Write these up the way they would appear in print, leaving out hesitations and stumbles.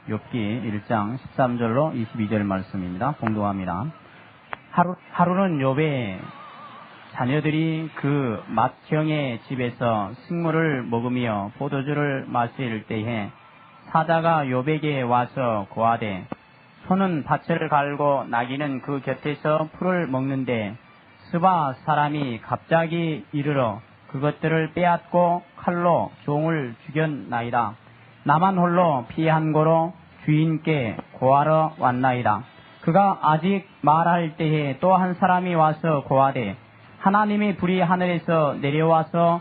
욥기 1장 13절로 22절 말씀입니다. 봉독합니다. 하루는 욥의 자녀들이 그 맏형의 집에서 식물을 먹으며 포도주를 마실 때에 사자가 욥에게 와서 고하되 소는 밭을 갈고 나귀는 그 곁에서 풀을 먹는데 스바 사람이 갑자기 이르러 그것들을 빼앗고 칼로 종을 죽였나이다. 나만 홀로 피한 고로 주인께 고하러 왔나이다. 그가 아직 말할 때에 또 한 사람이 와서 고하되 하나님의 불이 하늘에서 내려와서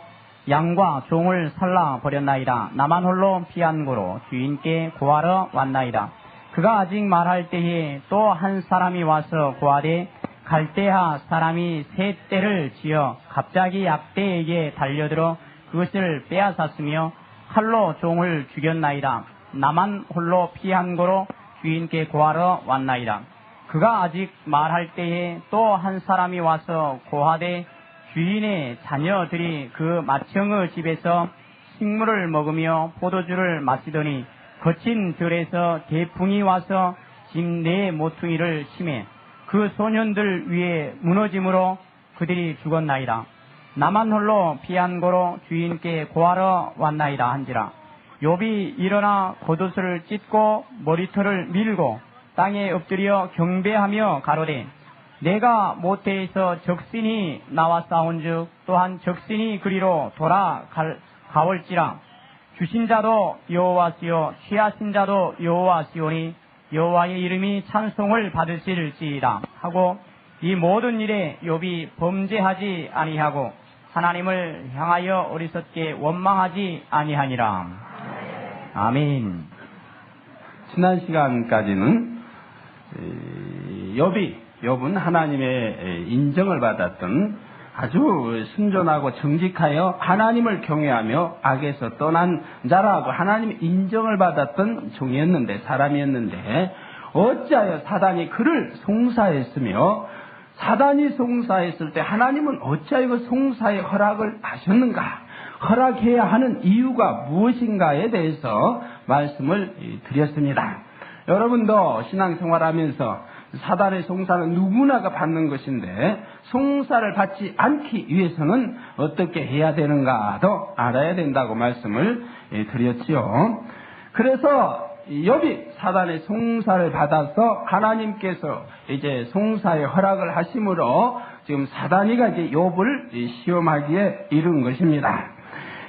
양과 종을 살라 버렸나이다. 나만 홀로 피한 고로 주인께 고하러 왔나이다. 그가 아직 말할 때에 또 한 사람이 와서 고하되 갈대아 사람이 새 떼를 지어 갑자기 약대에게 달려들어 그것을 빼앗았으며 칼로 종을 죽였나이다. 나만 홀로 피한 고로 주인께 고하러 왔나이다. 그가 아직 말할 때에 또 한 사람이 와서 고하되 주인의 자녀들이 그 맏형의 집에서 식물을 먹으며 포도주를 마시더니 거친 들에서 대풍이 와서 집 네 모퉁이를 치매 그 소년들 위에 무너짐으로 그들이 죽었나이다. 나만 홀로 피한 고로 주인께 고하러 왔나이다 한지라. 욥이 일어나 겉옷을 찢고 머리털을 밀고 땅에 엎드려 경배하며 가로되 내가 모태에서 적신이 나와 싸운즉 또한 적신이 그리로 돌아가올지라. 주신 자도 여호와시요 취하신 자도 여호와시오니 여호와의 이름이 찬송을 받으실지이다 하고 이 모든 일에 욥이 범죄하지 아니하고 하나님을 향하여 어리석게 원망하지 아니하니라. 아멘. 지난 시간까지는 욥은 하나님의 인정을 받았던 아주 순전하고 정직하여 하나님을 경외하며 악에서 떠난 자라고 하나님의 인정을 받았던 종이었는데 사람이었는데 어찌하여 사단이 그를 송사했으며 사단이 송사했을 때 하나님은 어찌하여 그 송사의 허락을 하셨는가, 허락해야 하는 이유가 무엇인가에 대해서 말씀을 드렸습니다. 여러분도 신앙생활하면서 사단의 송사는 누구나가 받는 것인데 송사를 받지 않기 위해서는 어떻게 해야 되는가도 알아야 된다고 말씀을 드렸지요. 그래서 욥이 사단의 송사를 받아서 하나님께서 이제 송사의 허락을 하심으로 지금 사단이가 이제 욥을 시험하기에 이른 것입니다.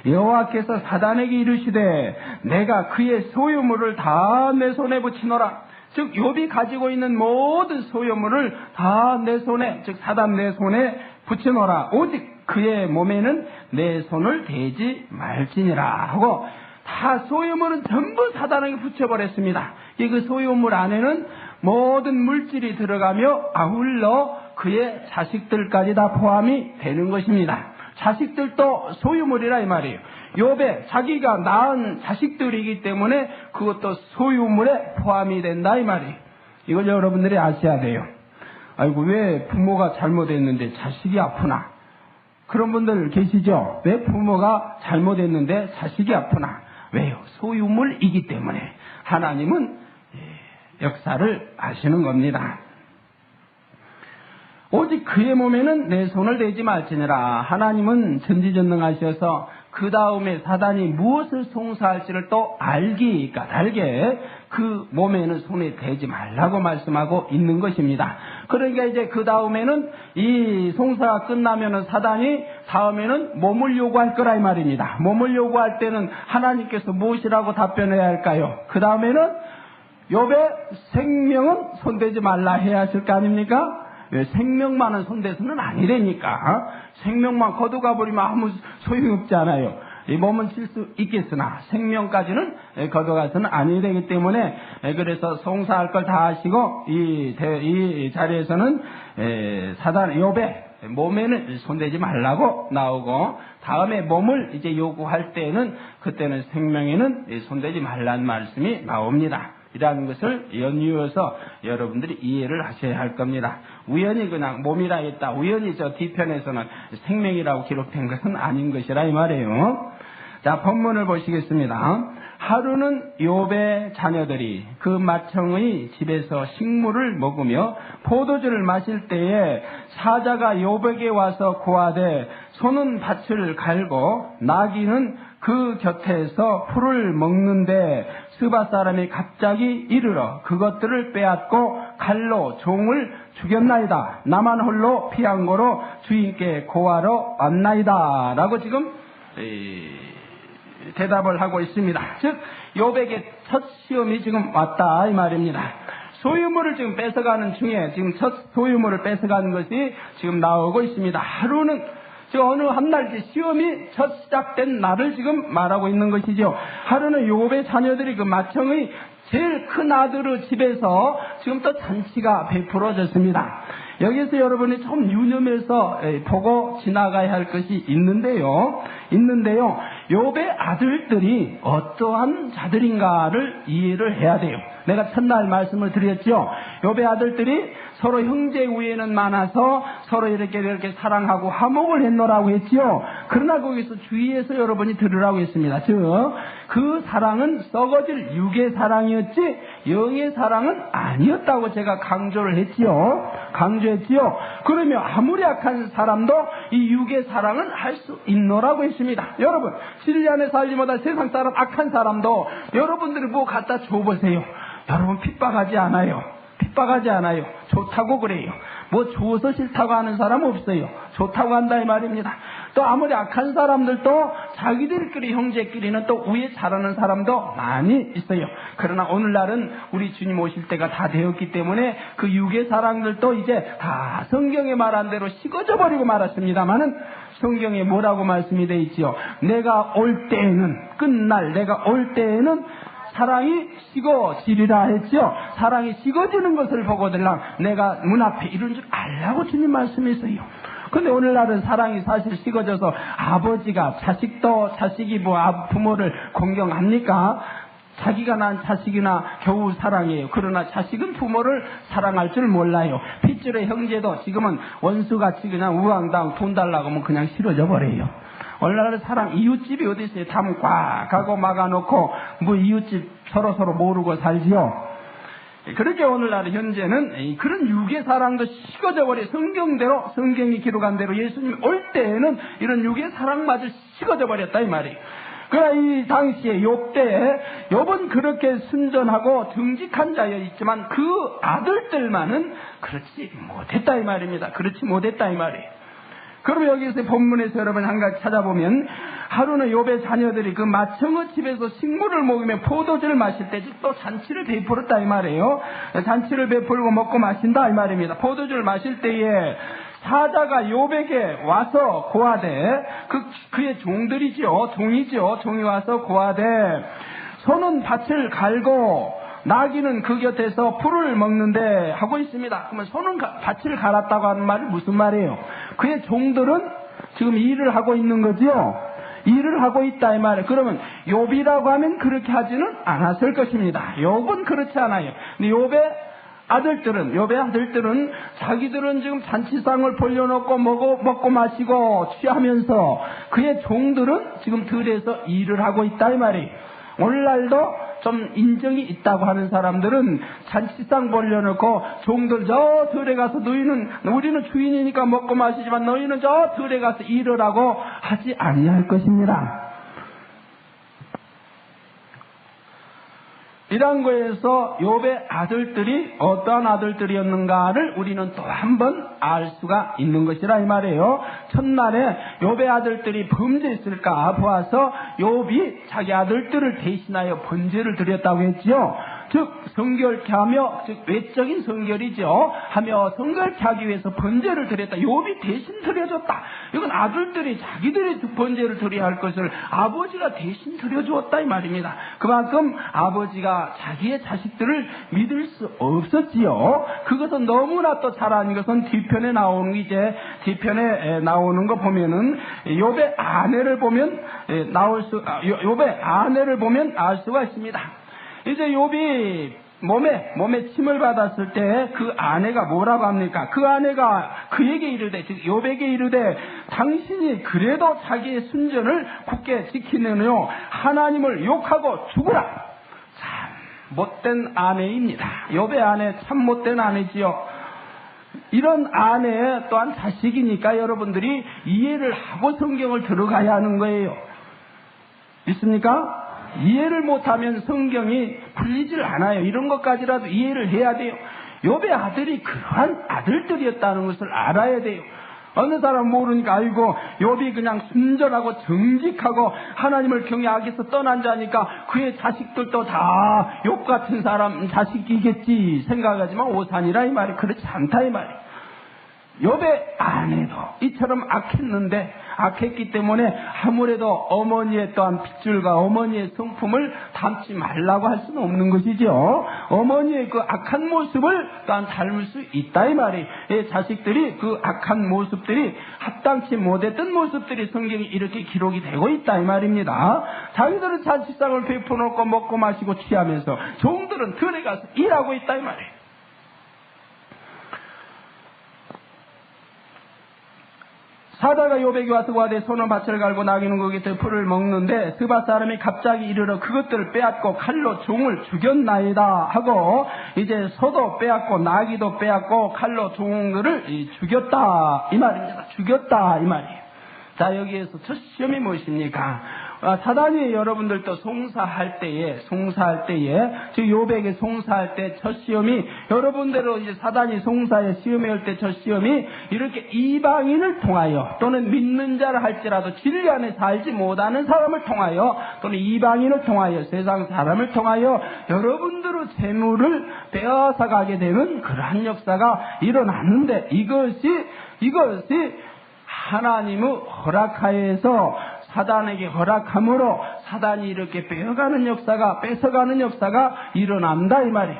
여호와께서 사단에게 이르시되 내가 그의 소유물을 다 내 손에 붙이노라. 즉 욥이 가지고 있는 모든 소유물을 다 내 손에, 즉 사단 내 손에 붙여놓으라. 오직 그의 몸에는 내 손을 대지 말지니라 하고 다 소유물은 전부 사단에게 붙여버렸습니다. 그 소유물 안에는 모든 물질이 들어가며 아울러 그의 자식들까지 다 포함이 되는 것입니다. 자식들도 소유물이라 이 말이에요. 욥의 자기가 낳은 자식들이기 때문에 그것도 소유물에 포함이 된다 이 말이에요. 이걸 여러분들이 아셔야 돼요. 아이고 왜 부모가 잘못했는데 자식이 아프나? 그런 분들 계시죠? 왜 부모가 잘못했는데 자식이 아프나? 왜요? 소유물이기 때문에 하나님은 역사를 아시는 겁니다. 오직 그의 몸에는 내 손을 대지 말지니라. 하나님은 전지전능하셔서 그 다음에 사단이 무엇을 송사할지를 또 알기가 달게 그 몸에는 손에 대지 말라고 말씀하고 있는 것입니다. 그러니까 이제 그 다음에는 이 송사가 끝나면은 사단이 다음에는 몸을 요구할 거라 이 말입니다. 몸을 요구할 때는 하나님께서 무엇이라고 답변해야 할까요? 그 다음에는 욥의 생명은 손대지 말라 해야 하실 거 아닙니까? 생명만은 손대서는 아니라니까. 생명만 거두가 버리면 아무 소용없잖아요. 이 몸은 칠 수 있겠으나 생명까지는 거둬가서는 아니 되기 때문에 그래서 송사할 걸 다 하시고 이 자리에서는 사단 욥의 몸에는 손대지 말라고 나오고 다음에 몸을 이제 요구할 때는 그때는 생명에는 손대지 말라는 말씀이 나옵니다. 이라는 것을 연이어서 여러분들이 이해를 하셔야 할 겁니다. 우연히 그냥 몸이라 했다. 우연히 저 뒤편에서는 생명이라고 기록된 것은 아닌 것이라 이 말이에요. 자, 본문을 보시겠습니다. 하루는 욥의 자녀들이 그 맏형의 집에서 식물을 먹으며 포도주를 마실 때에 사자가 욥에게 와서 고하되 소는 밭을 갈고 나귀는 그 곁에서 풀을 먹는데 스바 사람이 갑자기 이르러 그것들을 빼앗고 칼로 종을 죽였나이다. 나만 홀로 피한 거로 주인께 고하러 왔나이다. 라고 지금 대답을 하고 있습니다. 즉 욥에게 첫 시험이 지금 왔다 이 말입니다. 소유물을 지금 뺏어가는 중에 지금 첫 소유물을 뺏어가는 것이 지금 나오고 있습니다. 하루는 지금 어느 한날 시험이 첫 시작된 날을 지금 말하고 있는 것이죠. 하루는 욥의 자녀들이 그 맏형의 제일 큰 아들의 집에서 지금 또 잔치가 베풀어졌습니다. 여기서 여러분이 좀 유념해서 보고 지나가야 할 것이 있는데요. 욥의 아들들이 어떠한 자들인가를 이해를 해야 돼요. 내가 첫날 말씀을 드렸죠. 욥의 아들들이 서로 형제 우애는 많아서 서로 이렇게 사랑하고 화목을 했노라고 했지요. 그러나 거기서 주의해서 여러분이 들으라고 했습니다. 즉, 그 사랑은 썩어질 육의 사랑이었지 영의 사랑은 아니었다고 제가 강조했지요. 그러면 아무리 악한 사람도 이 육의 사랑은 할 수 있노라고 했습니다. 여러분, 진리 안에 살기보다 세상 사람 악한 사람도 여러분들이 뭐 갖다 줘보세요. 여러분 핍박하지 않아요. 좋다고 그래요. 뭐 줘서 싫다고 하는 사람 없어요. 좋다고 한다 이 말입니다. 또 아무리 악한 사람들도 자기들끼리 형제끼리는 또 우애 잘하는 사람도 많이 있어요. 그러나 오늘날은 우리 주님 오실 때가 다 되었기 때문에 그 육의 사랑들도 이제 다 성경에 말한 대로 식어져 버리고 말았습니다만은 성경에 뭐라고 말씀이 되어 있지요? 내가 올 때에는 사랑이 식어지리라 했죠. 사랑이 식어지는 것을 보고들랑 내가 문 앞에 이런 줄 알라고 주님 말씀했어요. 근데 오늘날은 사랑이 사실 식어져서 아버지가 자식이 부모를 공경합니까? 자기가 낳은 자식이나 겨우 사랑해요. 그러나 자식은 부모를 사랑할 줄 몰라요. 핏줄의 형제도 지금은 원수같이 그냥 우왕당 돈 달라고 하면 그냥 싫어져 버려요. 오늘날은 사랑, 이웃집이 어디 있어요? 담 꽉 하고 막아놓고 뭐 이웃집 서로 모르고 살지요. 그렇게 오늘날 현재는 그런 육의 사랑도 식어져 버려. 성경이 기록한 대로 예수님이 올 때에는 이런 육의 사랑마저 식어져 버렸다 이 말이에요. 그러나 이 당시에 욥은 그렇게 순전하고 정직한 자였지만 그 아들들만은 그렇지 못했다 이 말입니다. 그럼 여기서 본문에서 여러분 한 가지 찾아보면 하루는 욥의 자녀들이 그 맏형의 집에서 식물을 먹으며 포도주를 마실 때 또 잔치를 베풀었다 이 말이에요. 잔치를 베풀고 먹고 마신다 이 말입니다. 포도주를 마실 때에 사자가 욥에게 와서 고하되 그의 종이지 종이 와서 고하되 소는 밭을 갈고 나귀는 그 곁에서 풀을 먹는데 하고 있습니다. 그러면 소는 밭을 갈았다고 하는 말이 무슨 말이에요? 그의 종들은 지금 일을 하고 있는 거지요. 일을 하고 있다 이 말이에요. 그러면 욥이라고 하면 그렇게 하지는 않았을 것입니다. 욥은 그렇지 않아요. 근데 욥의 아들들은 자기들은 지금 잔치상을 벌려놓고 먹고 마시고 취하면서 그의 종들은 지금 들에서 일을 하고 있다 이 말이에요. 오늘날도 좀 인정이 있다고 하는 사람들은 잔치상 벌려놓고 종들 저 들에 가서 우리는 주인이니까 먹고 마시지만 너희는 저 들에 가서 일을 하고 하지 아니할 것입니다. 이런 거에서 욥의 아들들이 어떠한 아들들이었는가를 우리는 또 한 번 알 수가 있는 것이라 이 말이에요. 첫날에 욥의 아들들이 범죄했을까 보아서 욥이 자기 아들들을 대신하여 번제를 드렸다고 했지요. 즉 성결케 하며 외적인 성결이죠. 하며 성결케 하기 위해서 번제를 드렸다. 욥이 대신 드려줬다. 이건 아들들이 자기들이 번제를 드려야 할 것을 아버지가 대신 드려주었다 이 말입니다. 그만큼 아버지가 자기의 자식들을 믿을 수 없었지요. 그것은 너무나 또 잘 아는 것은 뒤편에 나오는 거 보면은 욥의 아내를 보면 욥의 아내를 보면 알 수가 있습니다. 이제 욥이 몸에 침을 받았을 때 그 아내가 뭐라고 합니까? 그 아내가 그에게 이르되, 즉 욥에게 이르되, 당신이 그래도 자기의 순전을 굳게 지키느뇨 하나님을 욕하고 죽으라. 참 못된 아내입니다. 욥의 아내 참 못된 아내지요. 이런 아내 또한 자식이니까 여러분들이 이해를 하고 성경을 들어가야 하는 거예요. 믿습니까? 이해를 못하면 성경이 풀리질 않아요. 이런 것까지라도 이해를 해야 돼요. 욥의 아들이 그러한 아들들이었다는 것을 알아야 돼요. 어느 사람 모르니까 아이고 욥이 그냥 순전하고 정직하고 하나님을 경외 악에서 떠난 자니까 그의 자식들도 다 욥 같은 사람 자식이겠지 생각하지만 오산이라 이 말이 그렇지 않다 이 말이. 욥의 아내도 이처럼 악했기 때문에 아무래도 어머니의 또한 핏줄과 어머니의 성품을 닮지 말라고 할 수는 없는 것이죠. 어머니의 그 악한 모습을 또한 닮을 수 있다 이 말이. 자식들이 그 악한 모습들이 합당치 못했던 모습들이 성경에 이렇게 기록이 되고 있다 이 말입니다. 자기들은 자식상을 베풀어놓고 먹고 마시고 취하면서 종들은 들에 가서 일하고 있다 이 말이에요. 사다가 욥에게 와서 구하되 소는 밭을 갈고 나귀는 거기서 풀을 먹는데 스바 사람이 갑자기 이르러 그것들을 빼앗고 칼로 종을 죽였나이다 하고 이제 소도 빼앗고 나귀도 빼앗고 칼로 종들을 죽였다 이 말입니다. 죽였다 이 말이에요. 자, 여기에서 첫 시험이 무엇입니까? 사단이 여러분들도 송사할 때에 즉 욥에게 송사할 때 첫 시험이 여러분대로 이제 사단이 송사에 시험해 올 때 첫 시험이 이렇게 이방인을 통하여 또는 믿는 자라 할지라도 진리 안에 살지 못하는 사람을 통하여 또는 이방인을 통하여 세상 사람을 통하여 여러분들의 재물을 빼앗아 가게 되는 그러한 역사가 일어났는데 이것이 하나님의 허락하에서 사단에게 허락함으로 사단이 이렇게 뺏어가는 역사가 일어난다 이 말이에요.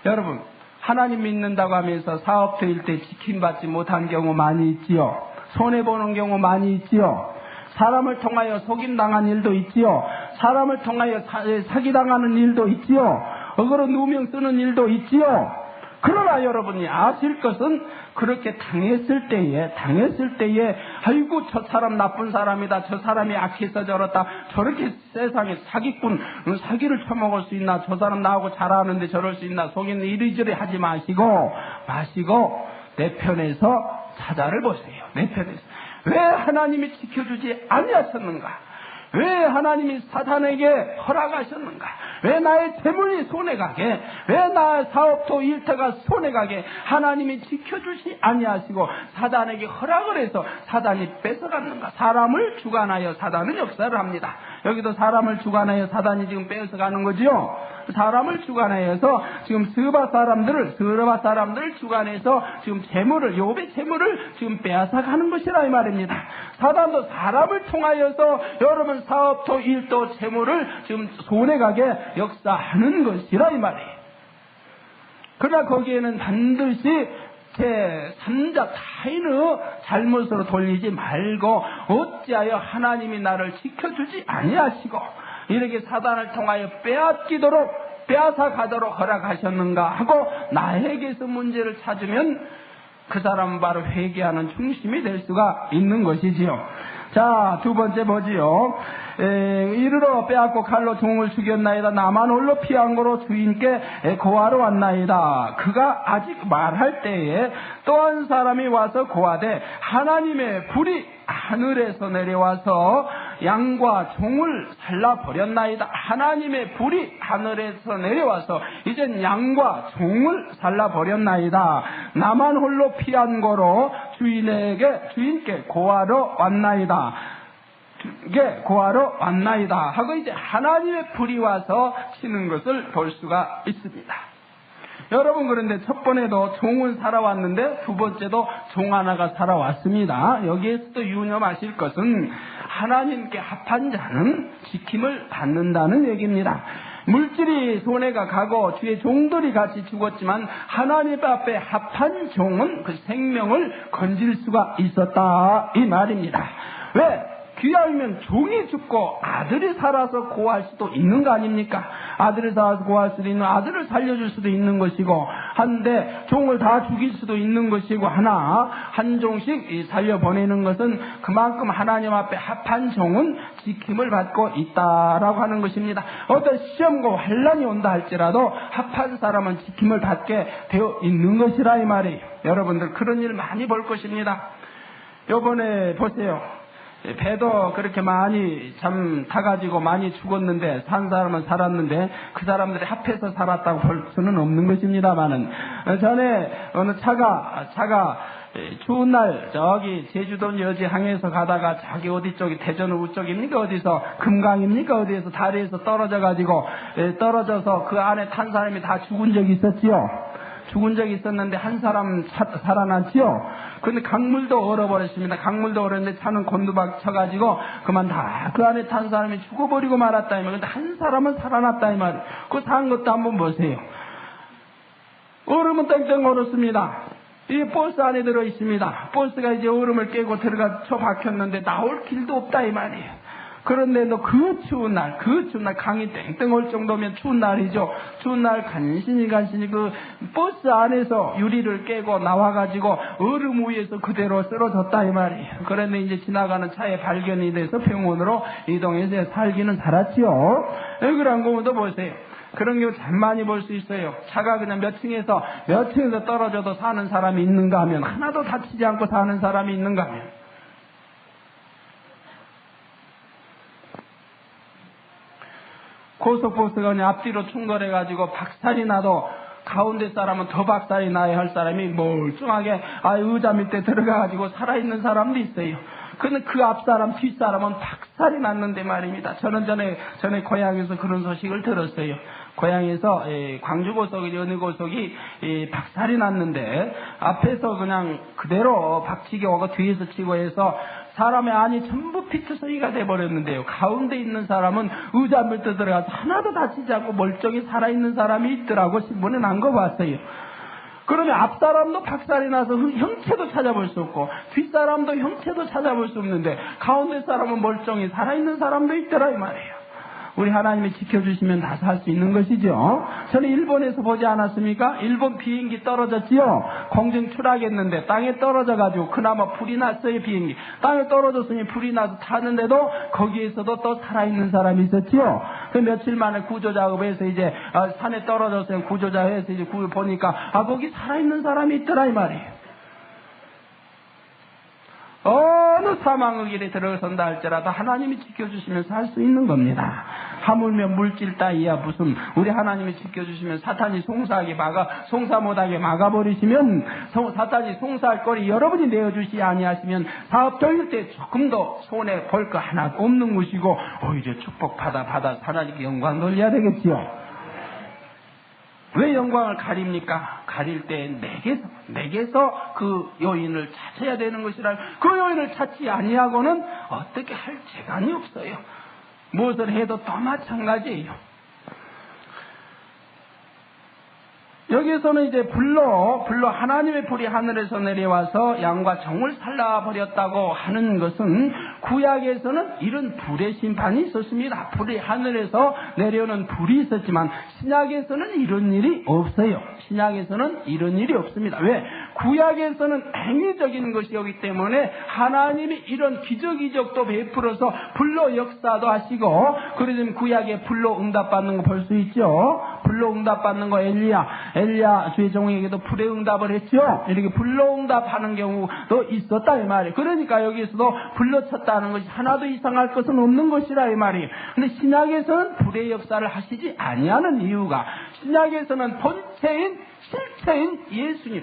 여러분, 하나님 믿는다고 하면서 사업터일 때 지킴받지 못한 경우 많이 있지요. 손해보는 경우 많이 있지요. 사람을 통하여 속임당한 일도 있지요. 사람을 통하여 사기당하는 일도 있지요. 억으로 누명 쓰는 일도 있지요. 그러나 여러분이 아실 것은 그렇게 당했을 때에 아이고 저 사람 나쁜 사람이다. 저 사람이 악해서 저렇다. 저렇게 세상에 사기를 쳐먹을 수 있나. 저 사람 나하고 잘하는데 저럴 수 있나. 속이는 이리저리 하지 마시고 내 편에서 사자를 보세요. 내 편에서 왜 하나님이 지켜주지 아니하셨는가? 왜 하나님이 사탄에게 허락하셨는가? 왜 나의 재물이 손해가게? 왜 나의 사업도 일터가 손해가게? 하나님이 지켜주지 아니하시고 사단에게 허락을 해서 사단이 뺏어갔는가? 사람을 주관하여 사단은 역사를 합니다. 여기도 사람을 주관하여 사단이 지금 뺏어가는 거지요. 사람을 주관하여서 지금 스바 사람들을 주관해서 지금 욥의 재물을 지금 빼앗아 가는 것이라 이 말입니다. 사단도 사람을 통하여서 여러분 사업도 일도 재물을 지금 손해가게 역사하는 것이라 이 말이에요. 그러나 거기에는 반드시 제3자 타인의 잘못으로 돌리지 말고 어찌하여 하나님이 나를 지켜주지 아니하시고 이렇게 사단을 통하여 빼앗아 가도록 허락하셨는가 하고 나에게서 문제를 찾으면 그 사람은 바로 회개하는 중심이 될 수가 있는 것이지요. 자, 두 번째 보지요. 이르러 빼앗고 칼로 종을 죽였나이다. 나만 홀로 피한 거로 주인께 고하러 왔나이다. 그가 아직 말할 때에 또 한 사람이 와서 고하되 하나님의 불이 하늘에서 내려와서 양과 종을 살라버렸나이다. 하나님의 불이 하늘에서 내려와서 이젠 양과 종을 살라버렸나이다. 나만 홀로 피한 거로 주인께 고하러 왔나이다. 하고 이제 하나님의 불이 와서 치는 것을 볼 수가 있습니다. 여러분, 그런데 첫 번에도 종은 살아왔는데 두 번째도 종 하나가 살아왔습니다. 여기에서도 유념하실 것은 하나님께 합한 자는 지킴을 받는다는 얘기입니다. 물질이 손해가 가고 주의 종들이 같이 죽었지만 하나님 앞에 합한 종은 그 생명을 건질 수가 있었다 이 말입니다. 왜? 귀하면 종이 죽고 아들이 살아서 고할 수도 있는 거 아닙니까? 아들이 살아서 고할 수도 있는, 아들을 살려줄 수도 있는 것이고, 한데 종을 다 죽일 수도 있는 것이고, 한 종씩 살려보내는 것은 그만큼 하나님 앞에 합한 종은 지킴을 받고 있다라고 하는 것입니다. 어떤 시험과 환란이 온다 할지라도 합한 사람은 지킴을 받게 되어 있는 것이라 이 말이에요. 여러분들 그런 일 많이 볼 것입니다. 요번에 보세요. 배도 그렇게 많이 참 타가지고 많이 죽었는데, 산 사람은 살았는데 그 사람들이 합해서 살았다고 볼 수는 없는 것입니다만은, 전에 어느 차가 추운 날 저기 제주도 여지항에서 가다가 저기 어디 쪽이 대전 우쪽입니까? 어디서 금강입니까? 어디에서 다리에서 떨어져서 그 안에 탄 사람이 다 죽은 적이 있었지요. 죽은 적이 있었는데 한 사람 살아났지요. 그런데 강물도 얼어버렸습니다. 강물도 얼었는데 차는 곤두박 쳐가지고 그만 다 그 안에 탄 사람이 죽어버리고 말았다 이 말. 근데 한 사람은 살아났다 이 말. 그 산 것도 한번 보세요. 얼음은 땡땡 얼었습니다. 이 버스 안에 들어 있습니다. 버스가 이제 얼음을 깨고 들어가 박혔는데 나올 길도 없다 이 말이에요. 그런데도 그 추운 날 강이 땡땡 올 정도면 추운 날이죠. 추운 날 간신히 그 버스 안에서 유리를 깨고 나와가지고 얼음 위에서 그대로 쓰러졌다 이 말이에요. 그런데 이제 지나가는 차에 발견이 돼서 병원으로 이동해서 살기는 살았지요. 그런 경우도 보세요. 그런 경우 참 많이 볼 수 있어요. 차가 그냥 몇 층에서 떨어져도 사는 사람이 있는가 하면, 하나도 다치지 않고 사는 사람이 있는가 하면, 고속버스가 그냥 앞뒤로 충돌해가지고 박살이 나도 가운데 사람은 더 박살이 나야 할 사람이 멀쩡하게 의자 밑에 들어가가지고 살아있는 사람도 있어요. 근데 그 앞사람 뒷사람은 박살이 났는데 말입니다. 저는 전에 고향에서 그런 소식을 들었어요. 고향에서 광주고속이 어느 고속이 박살이 났는데 앞에서 그냥 그대로 박치기 오고 뒤에서 치고 해서 사람의 안이 전부 피투성이가 돼버렸는데요. 가운데 있는 사람은 의자 밑에 들어가서 하나도 다치지 않고 멀쩡히 살아있는 사람이 있더라고. 신문에 난 거 봤어요. 그러면 앞사람도 박살이 나서 형체도 찾아볼 수 없고 뒷사람도 형체도 찾아볼 수 없는데 가운데 사람은 멀쩡히 살아있는 사람도 있더라 이 말이에요. 우리 하나님이 지켜주시면 다 살 수 있는 것이죠. 저는 일본에서 보지 않았습니까? 일본 비행기 떨어졌지요. 공중 추락했는데 땅에 떨어져가지고 그나마 불이 났어요. 비행기 땅에 떨어졌으니 불이 나서 타는데도 거기에서도 또 살아있는 사람이 있었지요. 그 며칠 만에 구조작업에서 이제 산에 떨어졌어요. 구조작업에서 이제 보니까 거기 살아있는 사람이 있더라 이 말이에요. 어느 사망의 길에 들어선다 할지라도 하나님이 지켜주시면 살 수 있는 겁니다. 하물며 물질 따위야 무슨, 우리 하나님이 지켜주시면 사탄이 송사 못하게 막아버리시면, 사탄이 송사할 거리 여러분이 내어주시 아니하시면 사업 돌릴 때 조금도 손에 볼 거 하나 없는 것이고 오히려 축복받아 하나님께 영광 돌려야 되겠지요. 왜 영광을 가립니까? 가릴 때 내게서 그 요인을 찾아야 되는 것이라. 그 요인을 찾지 아니하고는 어떻게 할 재간이 없어요. 무엇을 해도 또 마찬가지예요. 여기에서는 이제 불로 하나님의 불이 하늘에서 내려와서 양과 종을 살라버렸다고 하는 것은, 구약에서는 이런 불의 심판이 있었습니다. 불이 하늘에서 내려오는 불이 있었지만 신약에서는 이런 일이 없어요. 신약에서는 이런 일이 없습니다. 왜? 구약에서는 행위적인 것이었기 때문에 하나님이 이런 기적도 베풀어서 불로 역사도 하시고, 그래서 구약에 불로 응답받는 거 볼 수 있죠. 불로 응답받는 거 엘리야 주의 종에게도 불의 응답을 했죠. 이렇게 불로 응답하는 경우도 있었다 이 말이에요. 그러니까 여기에서도 불로 쳤다는 것이 하나도 이상할 것은 없는 것이라 이 말이에요. 근데 신약에서는 불의 역사를 하시지 아니하는 이유가, 신약에서는 본체인 실체인 예수님,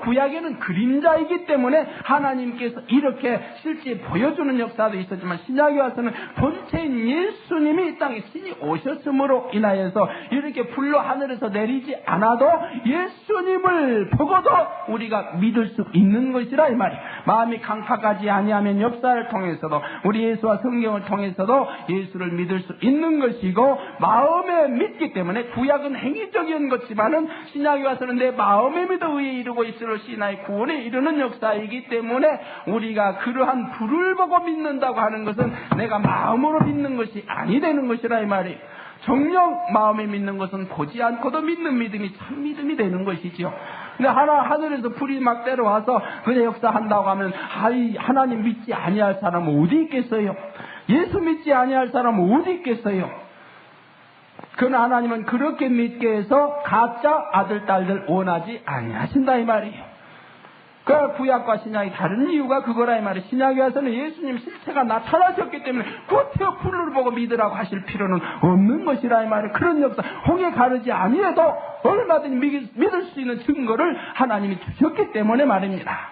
구약에는 그림자이기 때문에 하나님께서 이렇게 실제 보여주는 역사도 있었지만, 신약에 와서는 본체인 예수님이 이 땅에 신이 오셨음으로 인하여서 이렇게 불로 하늘에서 내리지 않아도 예수님을 보고도 우리가 믿을 수 있는 것이라 이 말이에요. 마음이 강팍하지 아니하면 역사를 통해서도, 우리 예수와 성경을 통해서도 예수를 믿을 수 있는 것이고, 마음에 믿기 때문에, 구약은 행위적인 것이지만은 신약에 와서는 내 마음에 믿어 의에 이루고 있을 시나의 구원에 이르는 역사이기 때문에 우리가 그러한 불을 보고 믿는다고 하는 것은 내가 마음으로 믿는 것이 아니 되는 것이라 이 말이에요. 정녕 마음에 믿는 것은 보지 않고도 믿는 믿음이 참 믿음이 되는 것이지요. 근데 하늘에서 불이 막 때려와서 그냥 역사한다고 하면 하나님 믿지 아니할 사람은 어디 있겠어요? 예수 믿지 아니할 사람은 어디 있겠어요? 그러나 하나님은 그렇게 믿게 해서 가짜 아들 딸들 원하지 아니하신다 이 말이에요. 그 구약과 신약이 다른 이유가 그거라 이 말이에요. 신약에 와서는 예수님 실체가 나타나셨기 때문에 곧되어 불을 보고 믿으라고 하실 필요는 없는 것이라 이 말이에요. 그런 역사 홍해 가르지 아니해도 얼마든지 믿을 수 있는 증거를 하나님이 주셨기 때문에 말입니다.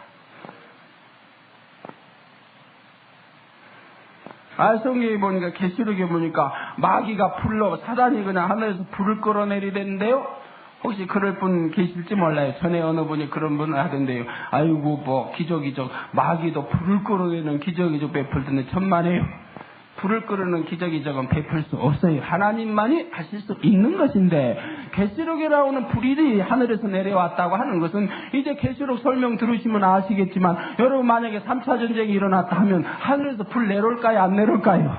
성경에 보니까 계시록에 보니까 마귀가 불로 사단이 그냥 하늘에서 불을 끌어내리던데요. 혹시 그럴 분 계실지 몰라요. 전에 어느 분이 그런 분을 하던데요. 아이고 뭐 기적이적 마귀도 불을 끌어내는 기적이적 베풀던데 천만에요. 불을 끄르는 기적이적은 베풀 수 없어요. 하나님만이 하실 수 있는 것인데 계시록에 나오는 불이 하늘에서 내려왔다고 하는 것은 이제 계시록 설명 들으시면 아시겠지만 여러분 만약에 3차 전쟁이 일어났다 하면 하늘에서 불 내려올까요? 안 내려올까요?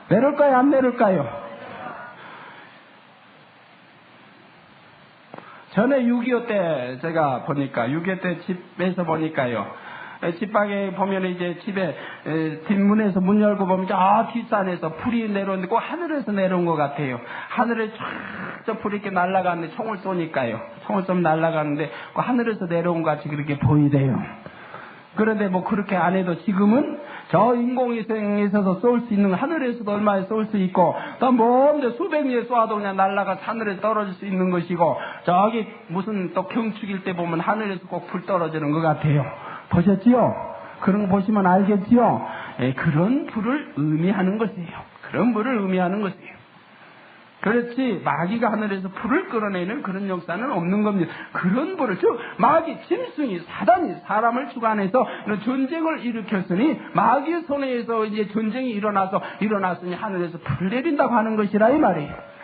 내려올까요? 안 내려올까요? 전에 6.25 때 제가 보니까 6.25 때 집에서 보니까요. 집방에 보면 이제 집에 뒷문에서 문 열고 보면 뒷산에서 불이 내려오는데 꼭 하늘에서 내려온 것 같아요. 하늘에 쫙 불이 이렇게 날아가는데 총을 쏘니까요. 총을 쏘면 날아가는데 꼭 하늘에서 내려온 것 같이 그렇게 보이대요. 그런데 뭐 그렇게 안 해도 지금은 저 인공위성에서 쏠 수 있는 하늘에서도 얼마에 쏠 수 있고 또 먼데 수백 리 쏘아도 그냥 날아가 하늘에 떨어질 수 있는 것이고 저기 무슨 또 경축일 때 보면 하늘에서 꼭 불 떨어지는 것 같아요. 보셨지요? 그런 거 보시면 알겠지요? 그런 불을 의미하는 것이에요. 그런 불을 의미하는 것이에요. 그렇지 마귀가 하늘에서 불을 끌어내는 그런 역사는 없는 겁니다. 그런 불을 즉 마귀 짐승이 사단이 사람을 주관해서 전쟁을 일으켰으니 마귀의 손에서 이제 전쟁이 일어났으니 하늘에서 불을 내린다고 하는 것이라 이 말이에요.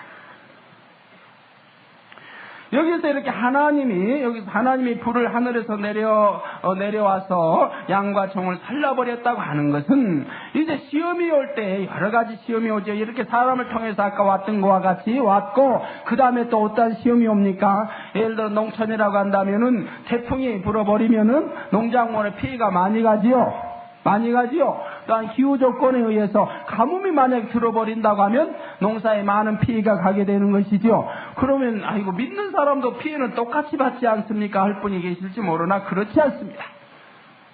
여기서 이렇게 하나님이 불을 하늘에서 내려와서 양과 종을 살라버렸다고 하는 것은 이제 시험이 올 때 여러 가지 시험이 오죠. 이렇게 사람을 통해서 아까 왔던 것과 같이 왔고 그 다음에 또 어떤 시험이 옵니까? 예를 들어 농촌이라고 한다면은 태풍이 불어버리면은 농작물에 피해가 많이 가지요. 또한 기후 조건에 의해서 가뭄이 만약 들어버린다고 하면 농사에 많은 피해가 가게 되는 것이죠. 그러면 믿는 사람도 피해는 똑같이 받지 않습니까? 할 분이 계실지 모르나 그렇지 않습니다.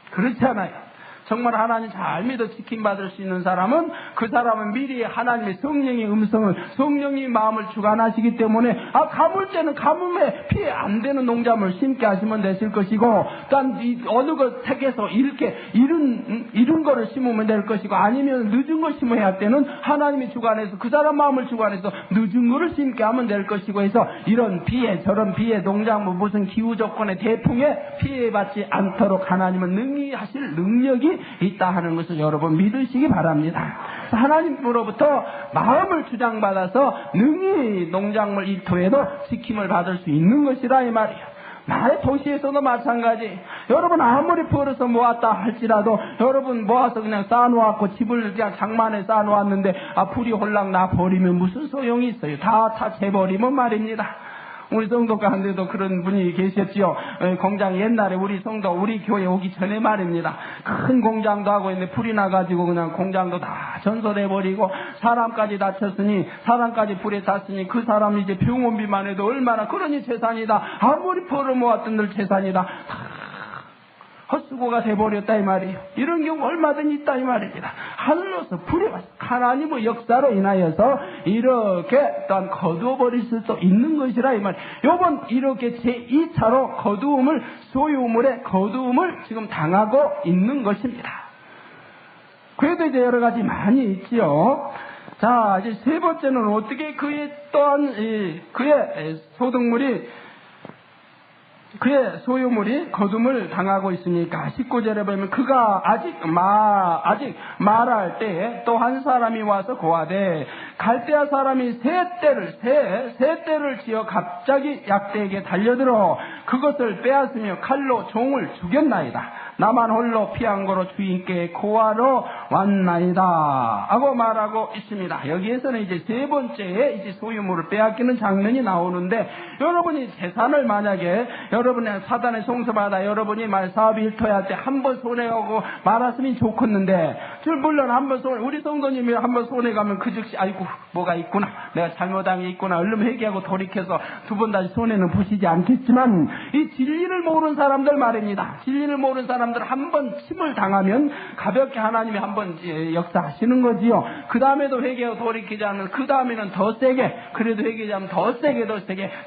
그렇지 않아요. 정말 하나님 잘 믿어 지킴받을 수 있는 사람은 그 사람은 미리 하나님의 성령의 음성을 성령이 마음을 주관하시기 때문에 가물 때는 가뭄에 피해 안 되는 농작물 심게 하시면 되실 것이고 또한 어느 것 택해서 이렇게 이른 거를 심으면 될 것이고 아니면 늦은 걸 심어야 할 때는 하나님이 주관해서 그 사람 마음을 주관해서 늦은 거를 심게 하면 될 것이고 해서 이런 비에 저런 비에 농작물 무슨 기후 조건의 태풍에 피해받지 않도록 하나님은 능히 하실 능력이 있다 하는 것을 여러분 믿으시기 바랍니다. 하나님으로부터 마음을 주장받아서 능히 농작물 일토에도 지킴을 받을 수 있는 것이라 이 말이에요. 나의 도시에서도 마찬가지. 여러분 아무리 벌어서 모았다 할지라도 여러분 모아서 그냥 쌓아놓았고 집을 그냥 장만에 쌓아놓았는데 불이 홀랑 나버리면 무슨 소용이 있어요. 다 재버리면 말입니다. 우리 성도 가운데도 그런 분이 계셨지요. 공장 옛날에 우리 교회 오기 전에 말입니다. 큰 공장도 하고 있는데 불이 나가지고 그냥 공장도 다 전설해버리고 사람까지 다쳤으니 사람까지 불에 탔으니 그 사람 이제 병원비만 해도 얼마나 그러니 재산이다. 아무리 벌어 모았던 들 재산이다. 헛수고가 돼버렸다 이 말이에요. 이런 경우 얼마든지 있다 이 말입니다. 하늘로서 불이 왔어. 하나님의 역사로 인하여서 이렇게 또한 거두어버릴 수도 있는 것이라 이 말이에요. 요번 이렇게 제2차로 소유물의 거두음을 지금 당하고 있는 것입니다. 그래도 이제 여러 가지 많이 있지요. 자, 이제 세 번째는 어떻게 그의 소득물이 그의 소유물이 거둠을 당하고 있으니까 19절에 보면 그가 아직 말할 때에 또 한 사람이 와서 고하되 갈대아 사람이 세 떼를 지어 갑자기 약대에게 달려들어 그것을 빼앗으며 칼로 종을 죽였나이다. 나만 홀로 피한 거로 주인께 고하러 왔나이다 하고 말하고 있습니다. 여기에서는 이제 세 번째에 이제 소유물을 빼앗기는 장면이 나오는데, 여러분이 재산을 만약에 여러분이 사단의 송수받아 여러분이 사업이 일터할 때 한 번 손해가고 말았으면 좋겠는데, 물론 한 번 우리 성도님이 한 번 손해가면 그 즉시 아이고 뭐가 있구나, 내가 잘못한 게 있구나, 얼른 회개하고 돌이켜서 두 번 다시 손해는 보시지 않겠지만, 이 진리를 모르는 사람들 말입니다. 진리를 모르는 사람들 한 번 침을 당하면 가볍게 하나님이 한 번 역사하시는 거지요. 그 다음에도 회개하고 돌이키지 않으면 그 다음에는 더 세게, 그래도 회개하면 더 세게,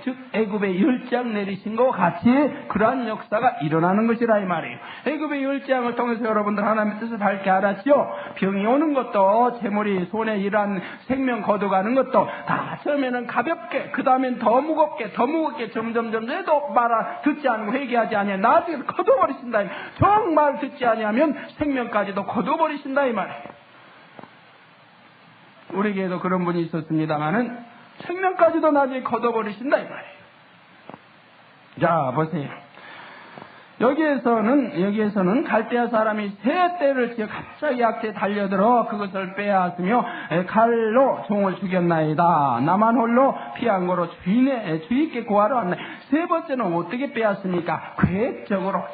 즉 애굽의 율장 내리신 것 같이 그러한 역사가 일어나는 것이라 이 말이에요. 애굽의 율장을 통해서 여러분들 하나님의 뜻을 밝게 알았죠. 병이 오는 것도, 재물이 손에 일한 생명 거둬가는 것도 다 처음에는 가볍게, 그 다음엔 더 무겁게 점점 해도 듣지 않고 회개하지 아니하면 나중에 거둬버리신다. 정말 듣지 아니하면 생명까지도 거둬버리신다 이 말이에요. 우리에게도 그런 분이 있었습니다마는 생명까지도 나중에 거둬버리신다 이 말이에요. 자, 보세요. 여기에서는 갈대아 사람이 세 떼를 지어 갑자기 약대에 달려들어 그것을 빼앗으며 칼로 종을 죽였나이다. 나만 홀로 피한 거로 주인께 고하러 왔나이다. 세 번째는 어떻게 빼앗습니까? 계획적으로,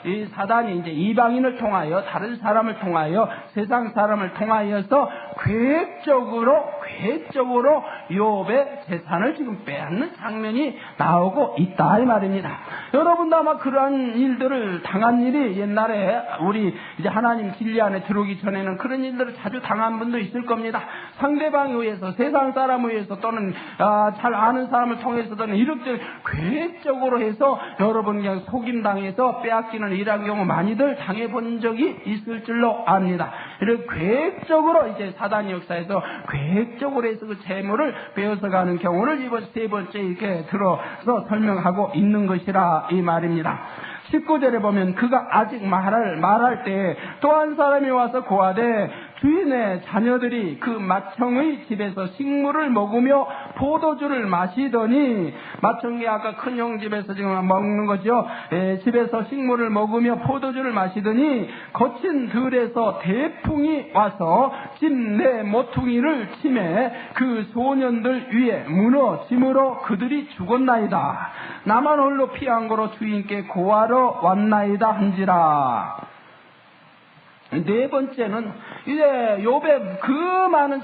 이 사단이 이제 이방인을 통하여, 다른 사람을 통하여, 세상 사람을 통하여서 계획적으로 욥의 재산을 지금 빼앗는 장면이 나오고 있다 이 말입니다. 여러분도 아마 그러한 일들을 당한 일이 옛날에 우리 이제 하나님 진리 안에 들어오기 전에는 그런 일들을 자주 당한 분도 있을 겁니다. 상대방에 의해서, 세상 사람에 의해서, 또는 잘 아는 사람을 통해서든 이렇게 계획적으로 해서 여러분 그냥 속임당해서 빼앗기는 이런 경우 많이들 당해본 적이 있을 줄로 압니다. 이렇게 계획적으로 이제 사단의 역사에서 계획적으로 해서 그 재물을 빼앗아가는 경우를 이번 세 번째 이렇게 들어서 설명하고 있는 것이라 이 말입니다. 19절에 보면 그가 아직 말할 때 또 한 사람이 와서 고하되 주인의 자녀들이 그 맏형의 집에서 식물을 먹으며 포도주를 마시더니, 맏형이 아까 큰형 집에서 지금 먹는 거죠. 집에서 식물을 먹으며 포도주를 마시더니 거친 들에서 대풍이 와서 집 내 모퉁이를 치매 그 소년들 위에 무너짐으로 그들이 죽었나이다. 나만 홀로 피한 거로 주인께 고하러 왔나이다 한지라. 네 번째는 이제 욥의 그 많은